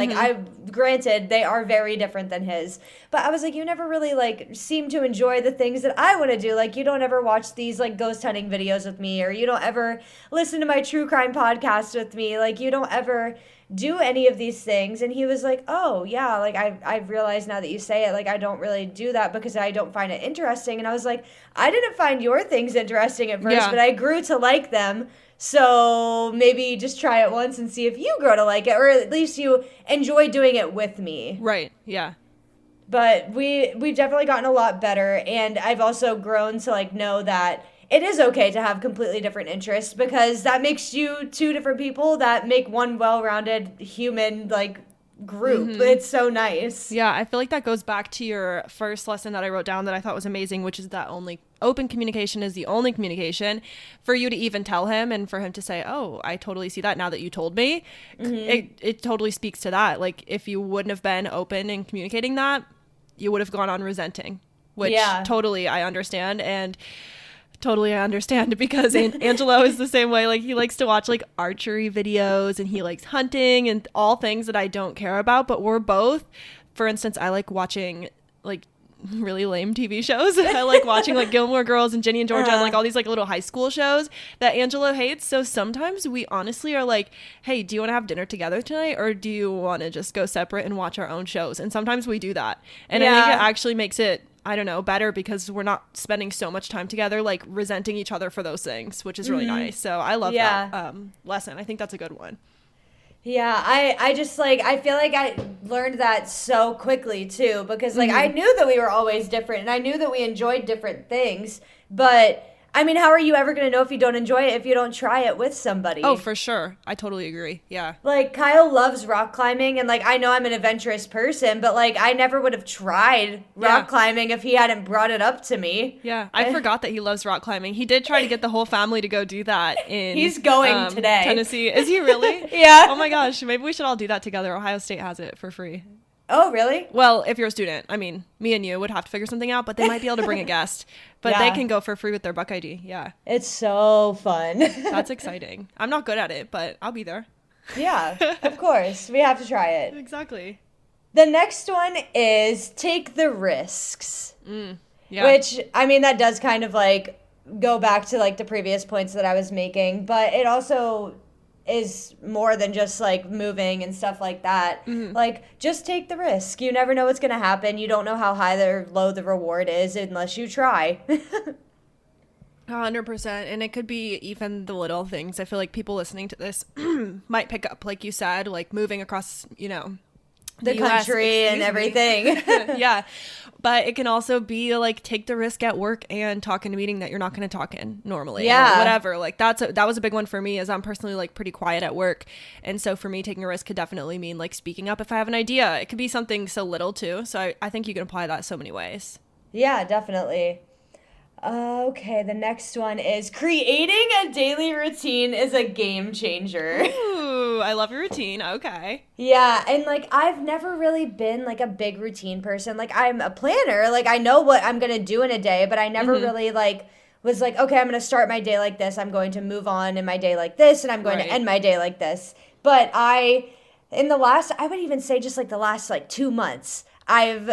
granted, they are very different than his. But I was like, you never really seem to enjoy the things that I want to do. You don't ever watch these ghost hunting videos with me, or you don't ever listen to my true crime podcast with me. You don't ever do any of these things. And he was like, oh yeah, I've realized now that you say it, I don't really do that because I don't find it interesting. And I was like, I didn't find your things interesting at first, but I grew to like them. So maybe just try it once and see if you grow to like it, or at least you enjoy doing it with me. Right. Yeah. But we've definitely gotten a lot better. And I've also grown to know that it is okay to have completely different interests, because that makes you two different people that make one well-rounded human group. It's so nice. Yeah, I feel like that goes back to your first lesson that I wrote down that I thought was amazing, which is that only open communication is the only communication. For you to even tell him and for him to say, "Oh, I totally see that now that you told me," it totally speaks to that. If you wouldn't have been open and communicating that, you would have gone on resenting, which totally I understand. And totally I understand, because Angelo is the same way. He likes to watch archery videos, and he likes hunting and all things that I don't care about. But we're both, for instance, I like watching really lame TV shows. I like watching Gilmore Girls and Ginny and Georgia and all these little high school shows that Angelo hates. So sometimes we honestly are like, hey, do you want to have dinner together tonight, or do you want to just go separate and watch our own shows? And sometimes we do that. And I think it actually makes it, I don't know, better, because we're not spending so much time together resenting each other for those things, which is really nice. So I love that lesson. I think that's a good one. Yeah, I just I feel like I learned that so quickly too, because I knew that we were always different, and I knew that we enjoyed different things, but I mean, how are you ever going to know if you don't enjoy it if you don't try it with somebody? Oh, for sure. I totally agree. Yeah. Kyle loves rock climbing, and I know I'm an adventurous person, but I never would have tried rock climbing if he hadn't brought it up to me. Yeah. I forgot that he loves rock climbing. He did try to get the whole family to go do that in He's going today. Tennessee. Is he really? Yeah. Oh my gosh. Maybe we should all do that together. Ohio State has it for free. Oh, really? Well, if you're a student, I mean, me and you would have to figure something out, but they might be able to bring a guest. But they can go for free with their Buck ID. Yeah. It's so fun. That's exciting. I'm not good at it, but I'll be there. Yeah, of course. We have to try it. Exactly. The next one is take the risks. Yeah. Which, I mean, that does kind of go back to the previous points that I was making, but it also is more than just moving and stuff like that. Just take the risk. You never know what's going to happen. You don't know how high or low the reward is unless you try. 100%. And it could be even the little things. I feel like people listening to this might pick up, like you said, moving across, the country and everything. Yeah. But it can also be like take the risk at work and talk in a meeting that you're not going to talk in normally. Yeah. Or whatever. Like that was a big one for me, as I'm personally like pretty quiet at work. And so for me, taking a risk could definitely mean like speaking up if I have an idea. It could be something so little too. So I think you can apply that so many ways. Yeah, definitely. Okay, the next one is creating a daily routine is a game changer. Ooh, I love your routine. Okay. Yeah, and like I've never really been like a big routine person. Like I'm a planner, like I know what I'm going to do in a day, but I never really like was like, okay, I'm going to start my day like this. I'm going to move on in my day like this, and I'm going to end my day like this. But I would even say just like the last like 2 months, I've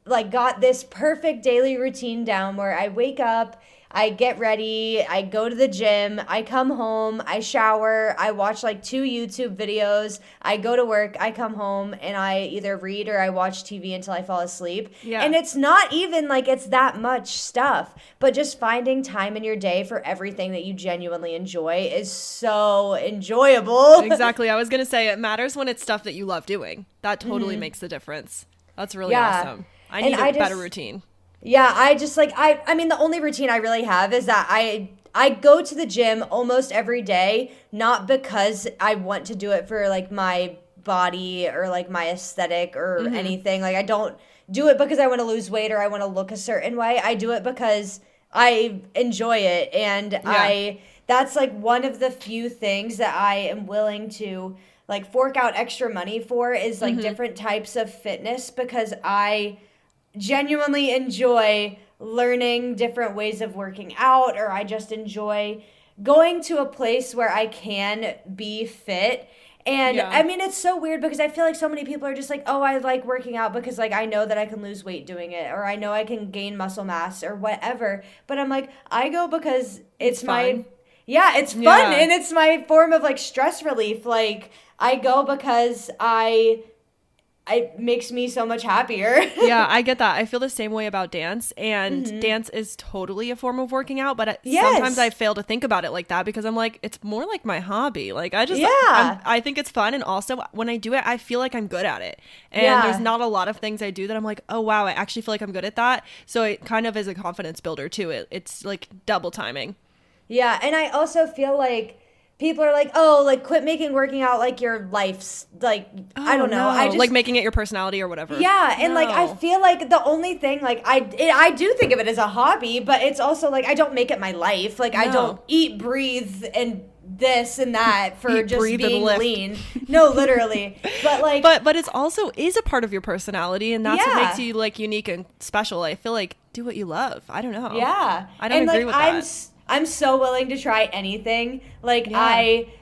like got this perfect daily routine down where I wake up, I get ready, I go to the gym, I come home, I shower, I watch like 2 YouTube videos, I go to work, I come home, and I either read or I watch TV until I fall asleep. Yeah. And it's not even like it's that much stuff, but just finding time in your day for everything that you genuinely enjoy is so enjoyable. Exactly. I was going to say it matters when it's stuff that you love doing. That totally makes the difference. That's really awesome. I need a better routine. Yeah, I just like, I mean, the only routine I really have is that I go to the gym almost every day, not because I want to do it for like my body or like my aesthetic or anything. Like I don't do it because I want to lose weight or I want to look a certain way. I do it because I enjoy it. And that's like one of the few things that I am willing to like fork out extra money for is like different types of fitness, because I genuinely enjoy learning different ways of working out, or I just enjoy going to a place where I can be fit. And I mean, it's so weird because I feel like so many people are just like, oh, I like working out because like I know that I can lose weight doing it, or I know I can gain muscle mass or whatever. But I'm like, I go because it's my, it's fun and it's my form of like stress relief. Like I go because it makes me so much happier. Yeah, I get that. I feel the same way about dance, and dance is totally a form of working out, but sometimes I fail to think about it like that because I'm like, it's more like my hobby. Like I think it's fun, and also when I do it, I feel like I'm good at it. And there's not a lot of things I do that I'm like, oh wow, I actually feel like I'm good at that. So it kind of is a confidence builder too. It's like double timing. Yeah, and I also feel like people are like, oh, like quit making working out like your life's like, I don't know. I just, like making it your personality or whatever. Yeah. And like, I feel like the only thing, like I do think of it as a hobby, but it's also like, I don't make it my life. Like I don't eat, breathe, and this and that for just being lean. No, literally. But like, but it's also is a part of your personality, and that's what makes you like unique and special. I feel like do what you love. I don't know. Yeah. I don't agree with that. I'm so willing to try anything. Like I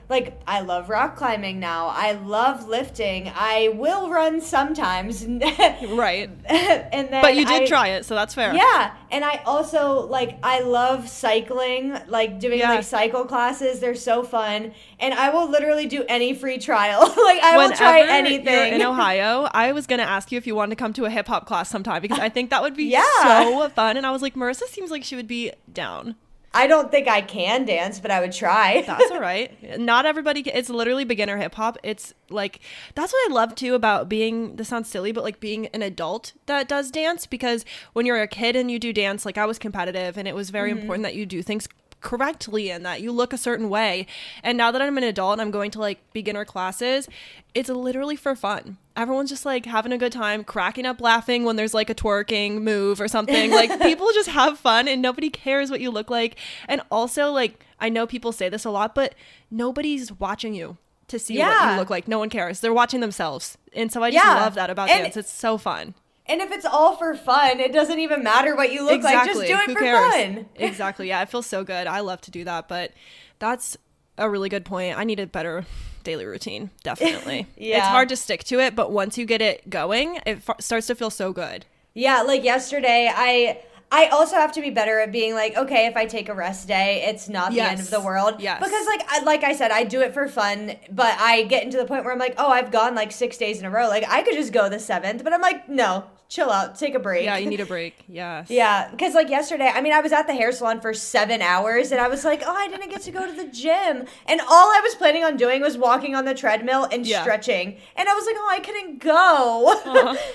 love rock climbing now. I love lifting. I will run sometimes. Right. And then but you did try it, so that's fair. Yeah. And I also like I love cycling, like doing like cycle classes. They're so fun. And I will literally do any free trial. Like I will try anything. You're in Ohio, I was gonna ask you if you wanted to come to a hip hop class sometime because I think that would be so fun. And I was like, Marissa seems like she would be down. I don't think I can dance, but I would try. That's all right. Not everybody it's literally beginner hip hop. It's like, that's what I love too about being, this sounds silly, but like being an adult that does dance, because when you're a kid and you do dance, like I was competitive, and it was very important that you do things correctly and that you look a certain way. And now that I'm an adult and I'm going to like beginner classes, it's literally for fun. Everyone's just like having a good time, cracking up, laughing when there's like a twerking move or something. Like people just have fun and nobody cares what you look like. And also, like, I know people say this a lot, but nobody's watching you to see what you look like. No one cares. They're watching themselves. And so I just love that about dance. It's so fun. And if it's all for fun, it doesn't even matter what you look like. Just do it for fun. Exactly. Yeah, it feels so good. I love to do that. But that's a really good point. I need a better daily routine. Definitely. It's hard to stick to it, but once you get it going, it starts to feel so good. Yeah, like yesterday, I also have to be better at being like, okay, if I take a rest day, it's not the end of the world. Yes. Because like I said, I do it for fun, but I get into the point where I'm like, oh, I've gone like 6 days in a row. Like I could just go the 7th, but I'm like, no, chill out, take a break. Yeah, you need a break. Yes. Yeah, because like yesterday, I mean, I was at the hair salon for 7 hours and I was like, oh, I didn't get to go to the gym. And all I was planning on doing was walking on the treadmill and stretching. And I was like, oh, I couldn't go.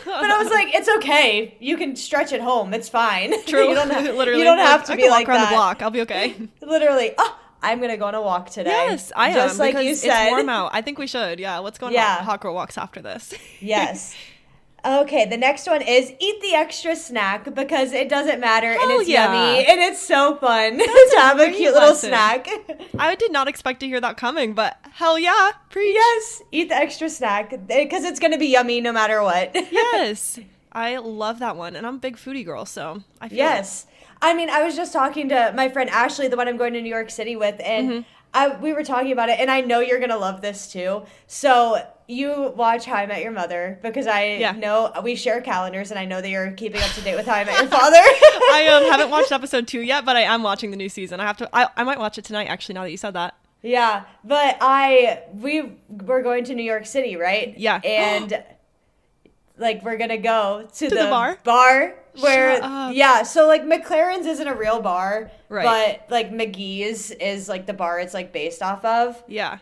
But I was like, it's okay. You can stretch at home. It's fine. True. You don't have, literally. You don't have to be like walk around that. the block. I'll be okay. Literally. Oh, I'm going to go on a walk today. Yes, I am. Just like you said. It's warm out. I think we should. Yeah, let's go on hot girl walks after this. Yes. Okay, the next one is eat the extra snack because it doesn't matter and it's yummy and it's so fun to have a cute little snack. I did not expect to hear that coming, but hell yeah, preach. Yes, eat the extra snack because it's going to be yummy no matter what. Yes, I love that one and I'm a big foodie girl, so I feel Yes. I mean, I was just talking to my friend Ashley, the one I'm going to New York City with, and we were talking about it, and I know you're going to love this too. So you watch How I Met Your Mother, because I know we share calendars, and I know that you're keeping up to date with How I Met Your Father. I haven't watched episode 2 yet, but I am watching the new season. I might watch it tonight, actually, now that you said that. Yeah, but we're going to New York City, right? Yeah. And like we're going to go to the bar where, so like McLaren's isn't a real bar, right? But like McGee's is like the bar it's like based off of. Yeah.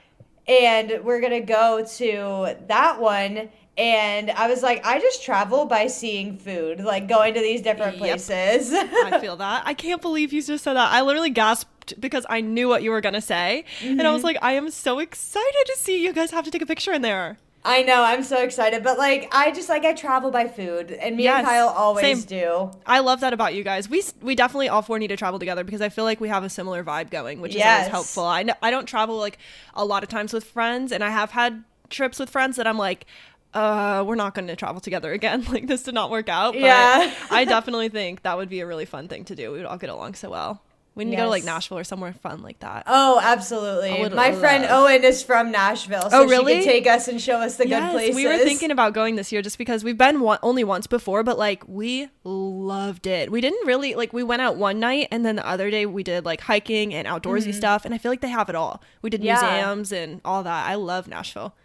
And we're going to go to that one. And I was like, I just travel by seeing food, like going to these different places. I feel that. I can't believe you just said that. I literally gasped because I knew what you were going to say. And I was like, I am so excited to see you guys have to take a picture in there. I know, I'm so excited, but like I travel by food, and me and Kyle always do. I love that about you guys. We definitely all 4 need to travel together because I feel like we have a similar vibe going, which is always helpful. I don't travel like a lot of times with friends, and I have had trips with friends that I'm like, we're not going to travel together again. Like this did not work out. But I definitely think that would be a really fun thing to do. We would all get along so well. We need to go to like Nashville or somewhere fun like that. Oh, absolutely. My friend Owen is from Nashville, so she can take us and show us the good places. We were thinking about going this year just because we've been only once before, but like we loved it. We didn't really like, we went out one night and then the other day we did like hiking and outdoorsy stuff, and I feel like they have it all. We did museums and all that. I love Nashville.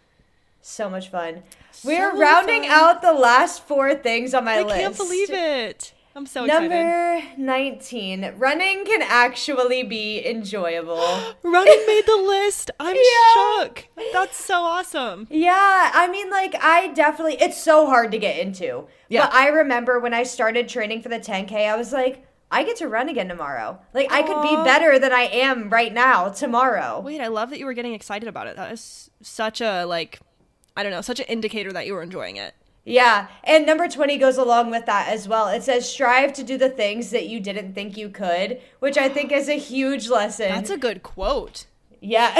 So much fun. We're rounding out the last 4 things on my list. I can't believe it. I'm so excited. Number 19. Running can actually be enjoyable. Running made the list. I'm shook. That's so awesome. Yeah. I mean, like, it's so hard to get into. Yeah. But I remember when I started training for the 10K, I was like, I get to run again tomorrow. Like, I could be better than I am right now tomorrow. Wait, I love that you were getting excited about it. That is such a, like, I don't know, such an indicator that you were enjoying it. Yeah, and number 20 goes along with that as well. It says, strive to do the things that you didn't think you could, which I think is a huge lesson. That's a good quote. Yeah,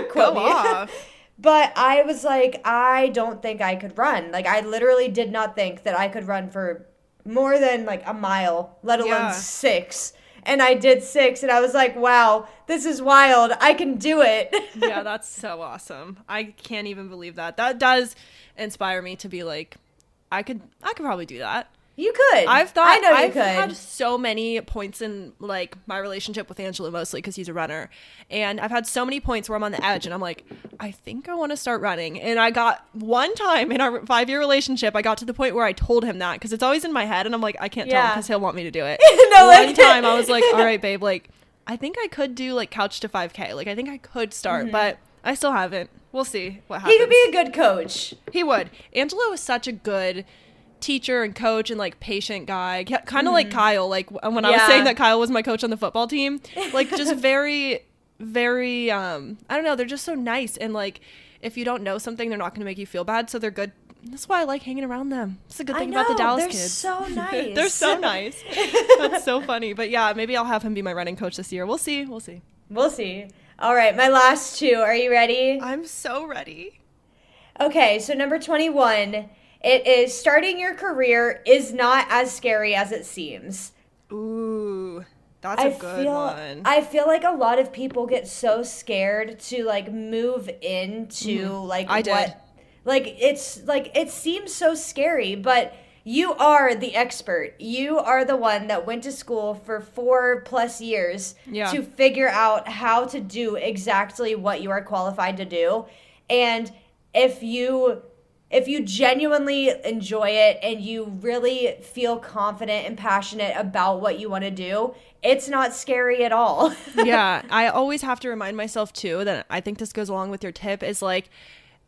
quote me. Off. But I was like, I don't think I could run. Like, I literally did not think that I could run for more than like a mile, let alone 6. And I did 6, and I was like, wow, this is wild. I can do it. Yeah, that's so awesome. I can't even believe that. That does inspire me to be like, I could probably do that. You could. I've had so many points in like my relationship with Angelo, mostly because he's a runner, and I've had so many points where I'm on the edge and I'm like, I think I want to start running. And I got one time in our 5-year relationship, I got to the point where I told him that, because it's always in my head and I'm like, I can't tell him because he'll want me to do it. One time I was like, all right, babe, like I think I could do like couch to 5K. Like I think I could start, but I still haven't. We'll see what happens. He could be a good coach. He would. Angelo is such a good teacher and coach and like patient guy, kind of like Kyle. Like when I was saying that Kyle was my coach on the football team, like just very, very I don't know, they're just so nice, and like if you don't know something, they're not going to make you feel bad, so they're good. That's why I like hanging around them. It's a good thing about the Dallas kids. They're so nice. They're so nice. That's so funny. But yeah, maybe I'll have him be my running coach this year. We'll see. All right, my last 2. Are you ready? I'm so ready. Okay, so number 21, it is starting your career is not as scary as it seems. Ooh, that's a good one. I feel like a lot of people get so scared to like move into it's like it seems so scary, but you are the expert. You are the one that went to school for 4+ years to figure out how to do exactly what you are qualified to do. And if you if you genuinely enjoy it and you really feel confident and passionate about what you want to do, it's not scary at all. Yeah, I always have to remind myself too that I think this goes along with your tip is like,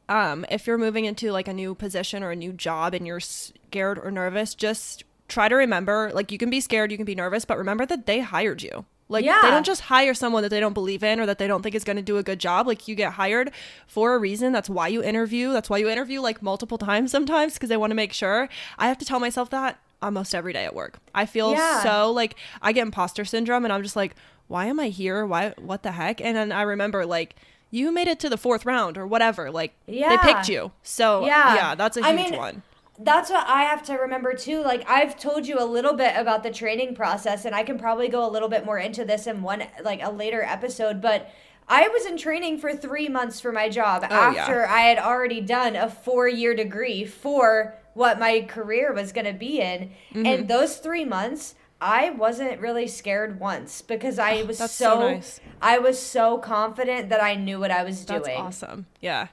if you're moving into like a new position or a new job and you're scared or nervous, just try to remember, like, you can be scared, you can be nervous, but remember that they hired you. Like, they don't just hire someone that they don't believe in or that they don't think is going to do a good job. Like, you get hired for a reason. That's why you interview. That's why you interview like multiple times sometimes, because they want to make sure. I have to tell myself that almost every day at work. I feel so like I get imposter syndrome and I'm just like, why am I here? What the heck? And then I remember, like, you made it to the 4th round or whatever. Like, they picked you. So yeah, that's a huge one. That's what I have to remember too. Like, I've told you a little bit about the training process, and I can probably go a little bit more into this in a later episode, but I was in training for 3 months for my job after I had already done a 4-year degree for what my career was going to be in. Mm-hmm. And those 3 months, I wasn't really scared once because I was so nice. I was so confident that I knew what I was doing. That's awesome. Yeah.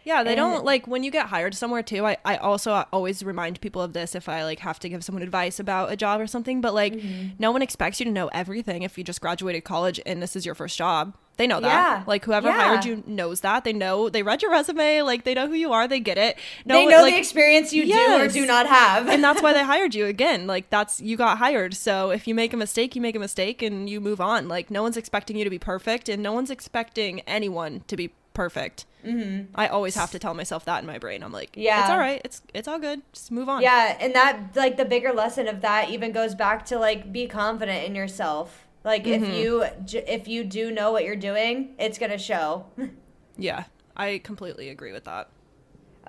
Yeah, they don't, like, when you get hired somewhere, too, I also always remind people of this if I, like, have to give someone advice about a job or something, but, like, no one expects you to know everything if you just graduated college and this is your first job. They know that. Yeah. Like, whoever hired you knows that. They know, they read your resume, like, they know who you are, they get it. They know the experience you do or do not have. And that's why they hired you. Again, like, you got hired. So if you make a mistake, you make a mistake and you move on. Like, no one's expecting you to be perfect and no one's expecting anyone to be perfect. Mm-hmm. I always have to tell myself that in my brain. I'm like, it's all right. It's all good. Just move on. Yeah. And that, like, the bigger lesson of that even goes back to, like, be confident in yourself. Like, if you do know what you're doing, it's going to show. Yeah. I completely agree with that.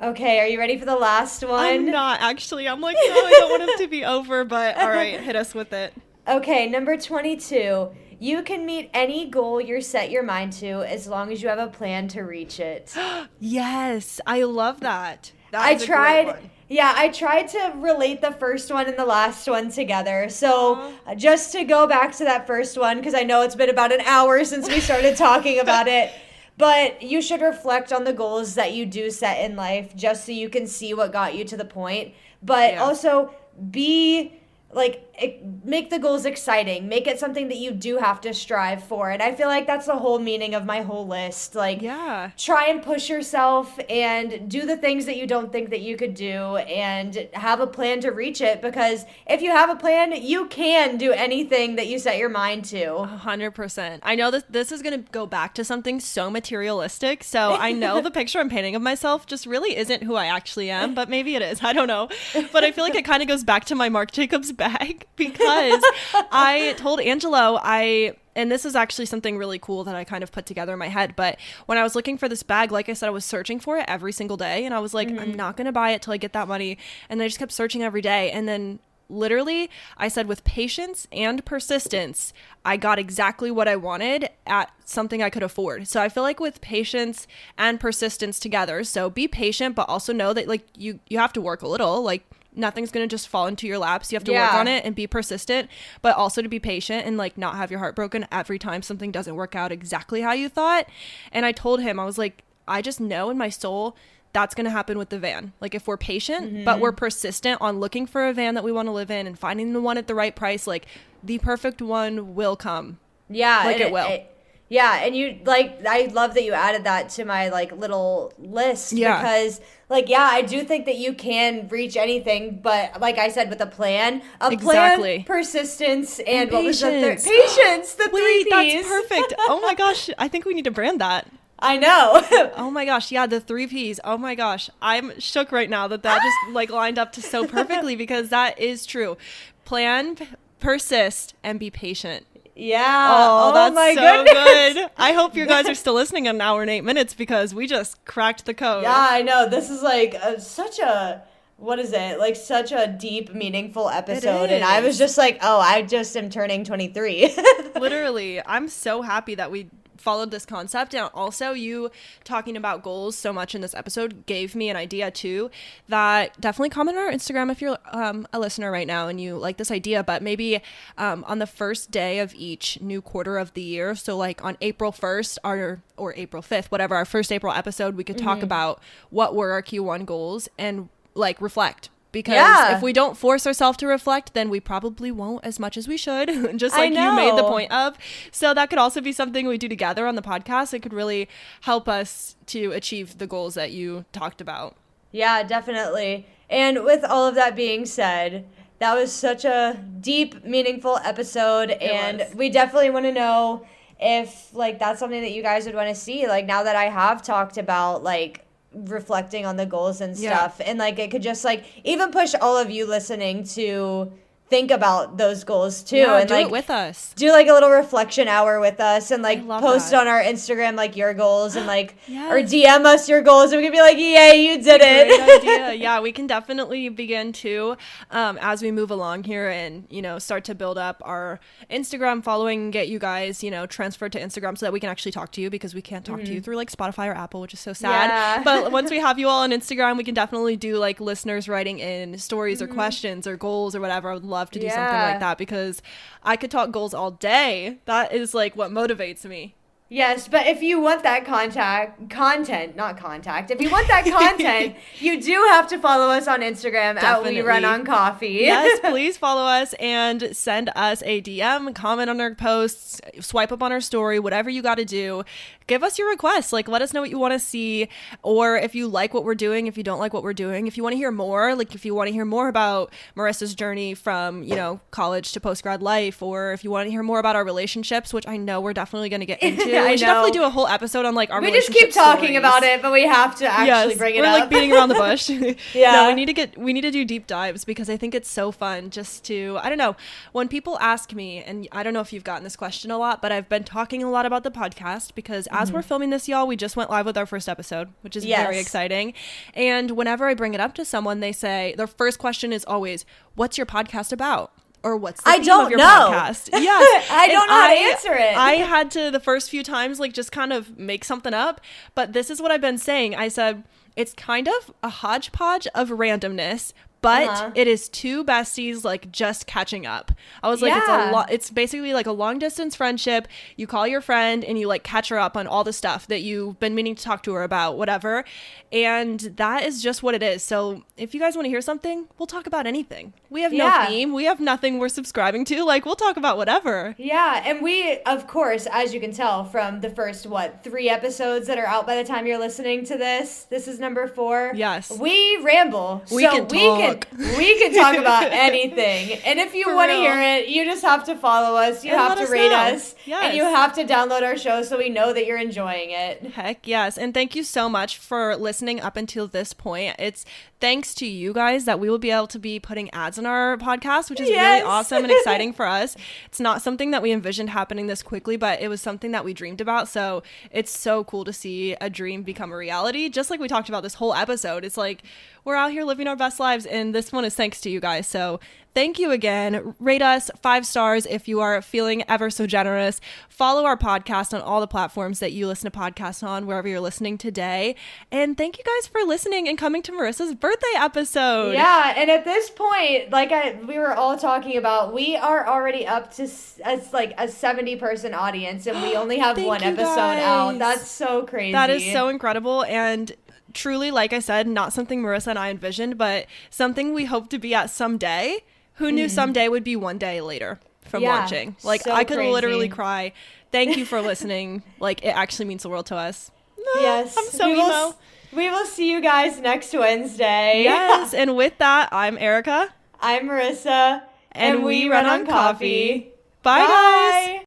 Okay. Are you ready for the last one? I'm not, actually. I'm like, no, I don't want him to be over, but all right, hit us with it. Okay. Number 22. You can meet any goal you set your mind to as long as you have a plan to reach it. Yes, I love that. I tried to relate the first one and the last one together. So just to go back to that first one, because I know it's been about an hour since we started talking about it, but you should reflect on the goals that you do set in life just so you can see what got you to the point. But also make the goals exciting. Make it something that you do have to strive for. And I feel like that's the whole meaning of my whole list. Like, try and push yourself and do the things that you don't think that you could do and have a plan to reach it. Because if you have a plan, you can do anything that you set your mind to. 100%. I know this is going to go back to something so materialistic. So I know the picture I'm painting of myself just really isn't who I actually am, but maybe it is. I don't know. But I feel like it kind of goes back to my Marc Jacobs bag because I told Angelo and this is actually something really cool that I kind of put together in my head, but when I was looking for this bag, like I said, I was searching for it every single day and I was like, I'm not going to buy it till I get that money. And I just kept searching every day. And then literally I said, with patience and persistence, I got exactly what I wanted at something I could afford. So I feel like with patience and persistence together, so be patient, but also know that, like, you have to work a little, like, nothing's going to just fall into your laps. You have to work on it and be persistent, but also to be patient and, like, not have your heart broken every time something doesn't work out exactly how you thought. And I told him, I was like, I just know in my soul that's going to happen with the van. Like, if we're patient, but we're persistent on looking for a van that we want to live in and finding the one at the right price, like, the perfect one will come. Yeah. Like, it will. Yeah, and you, like, I love that you added that to my, like, little list because, like, I do think that you can reach anything, but like I said, with a plan, persistence, and what was the third? Patience, the three Ps. That's perfect. Oh my gosh, I think we need to brand that. I know. Oh my gosh, yeah, the 3 Ps. Oh my gosh, I'm shook right now that just, like, lined up to so perfectly because that is true. Plan, persist, and be patient. Yeah. Oh, that's my so good. I hope you guys are still listening an hour and 8 minutes because we just cracked the code. Yeah, I know. This is like such a deep, meaningful episode. And I was just like, I just am turning 23. Literally. I'm so happy that we followed this concept. And also you talking about goals so much in this episode gave me an idea too, that definitely comment on our Instagram if you're a listener right now and you like this idea, but maybe on the first day of each new quarter of the year, so like on April 1st or April 5th, whatever, our first April episode, we could talk about what were our Q1 goals and like reflect. Because if we don't force ourselves to reflect, then we probably won't as much as we should, just like you made the point of. So that could also be something we do together on the podcast. It could really help us to achieve the goals that you talked about. Yeah, definitely. And with all of that being said, that was such a deep, meaningful episode. And we definitely want to know if like that's something that you guys would want to see. Like now that I have talked about like reflecting on the goals and stuff, and like it could just like even push all of you listening to think about those goals too, and do like it with us, do like a little reflection hour with us, and like post on our Instagram like your goals, and like or DM us your goals, and we could be like, yay, you did it. Great idea. Yeah, we can definitely begin to as we move along here and start to build up our Instagram following, get you guys transferred to Instagram so that we can actually talk to you, because we can't talk to you through like Spotify or Apple, which is so sad. But once we have you all on Instagram, we can definitely do like listeners writing in stories or questions or goals or whatever. I would love to do something like that, because I could talk goals all day. That is like what motivates me. Yes, but if you want that if you want that content, you do have to follow us on Instagram at We Run on Coffee. Yes, please follow us and send us a DM, comment on our posts, swipe up on our story, whatever you got to do. Give us your requests. Like, let us know what you want to see, or if you like what we're doing, if you don't like what we're doing, if you want to hear more, like if you want to hear more about Marissa's journey from, college to post-grad life, or if you want to hear more about our relationships, which I know we're definitely going to get into. We should definitely do a whole episode on like our relationship We just keep talking stories. About it, but we have to actually bring it up. We're like beating around the bush. No, we need to do deep dives, because I think it's so fun just to, I don't know, when people ask me, and I don't know if you've gotten this question a lot, but I've been talking a lot about the podcast because as we're filming this, y'all, we just went live with our first episode, which is very exciting. And whenever I bring it up to someone, they say, their first question is always, what's your podcast about? Or what's the theme of your podcast? Yes. I don't know how to answer it. I had to, the first few times, like just kind of make something up. But this is what I've been saying. I said, it's kind of a hodgepodge of randomness, but it is two besties like just catching up. I was like, it's basically like a long distance friendship. You call your friend and you like catch her up on all the stuff that you've been meaning to talk to her about, whatever. And that is just what it is. So if you guys want to hear something, we'll talk about anything. We have no theme. We have nothing we're subscribing to. Like, we'll talk about whatever. Yeah. And we, of course, as you can tell from the first, 3 episodes that are out by the time you're listening to this is number 4. Yes. We ramble. We can talk about anything. And if you want to hear it, you just have to follow us. You have to rate us. Yes. And you have to download our show so we know that you're enjoying it. Heck yes. And thank you so much for listening up until this point. It's thanks to you guys that we will be able to be putting ads on our podcast, which is really awesome and exciting for us. It's not something that we envisioned happening this quickly, but it was something that we dreamed about. So it's so cool to see a dream become a reality. Just like we talked about this whole episode, it's like we're out here living our best lives, and this one is thanks to you guys. So thank you again. Rate us 5 stars if you are feeling ever so generous. Follow our podcast on all the platforms that you listen to podcasts on, wherever you're listening today. And thank you guys for listening and coming to Marissa's birthday episode. Yeah, and at this point, we were all talking about, we are already up to a 70-person audience, and we only have one episode out. That's so crazy. That is so incredible, and truly, like I said, not something Marissa and I envisioned, but something we hope to be at someday. Who knew someday would be one day later from launching? Like, so I could literally cry. Thank you for listening. Like, it actually means the world to us. Yes. I'm so emo. We will see you guys next Wednesday. Yes. And with that, I'm Arika. I'm Marissa. And we run on coffee. Bye, guys.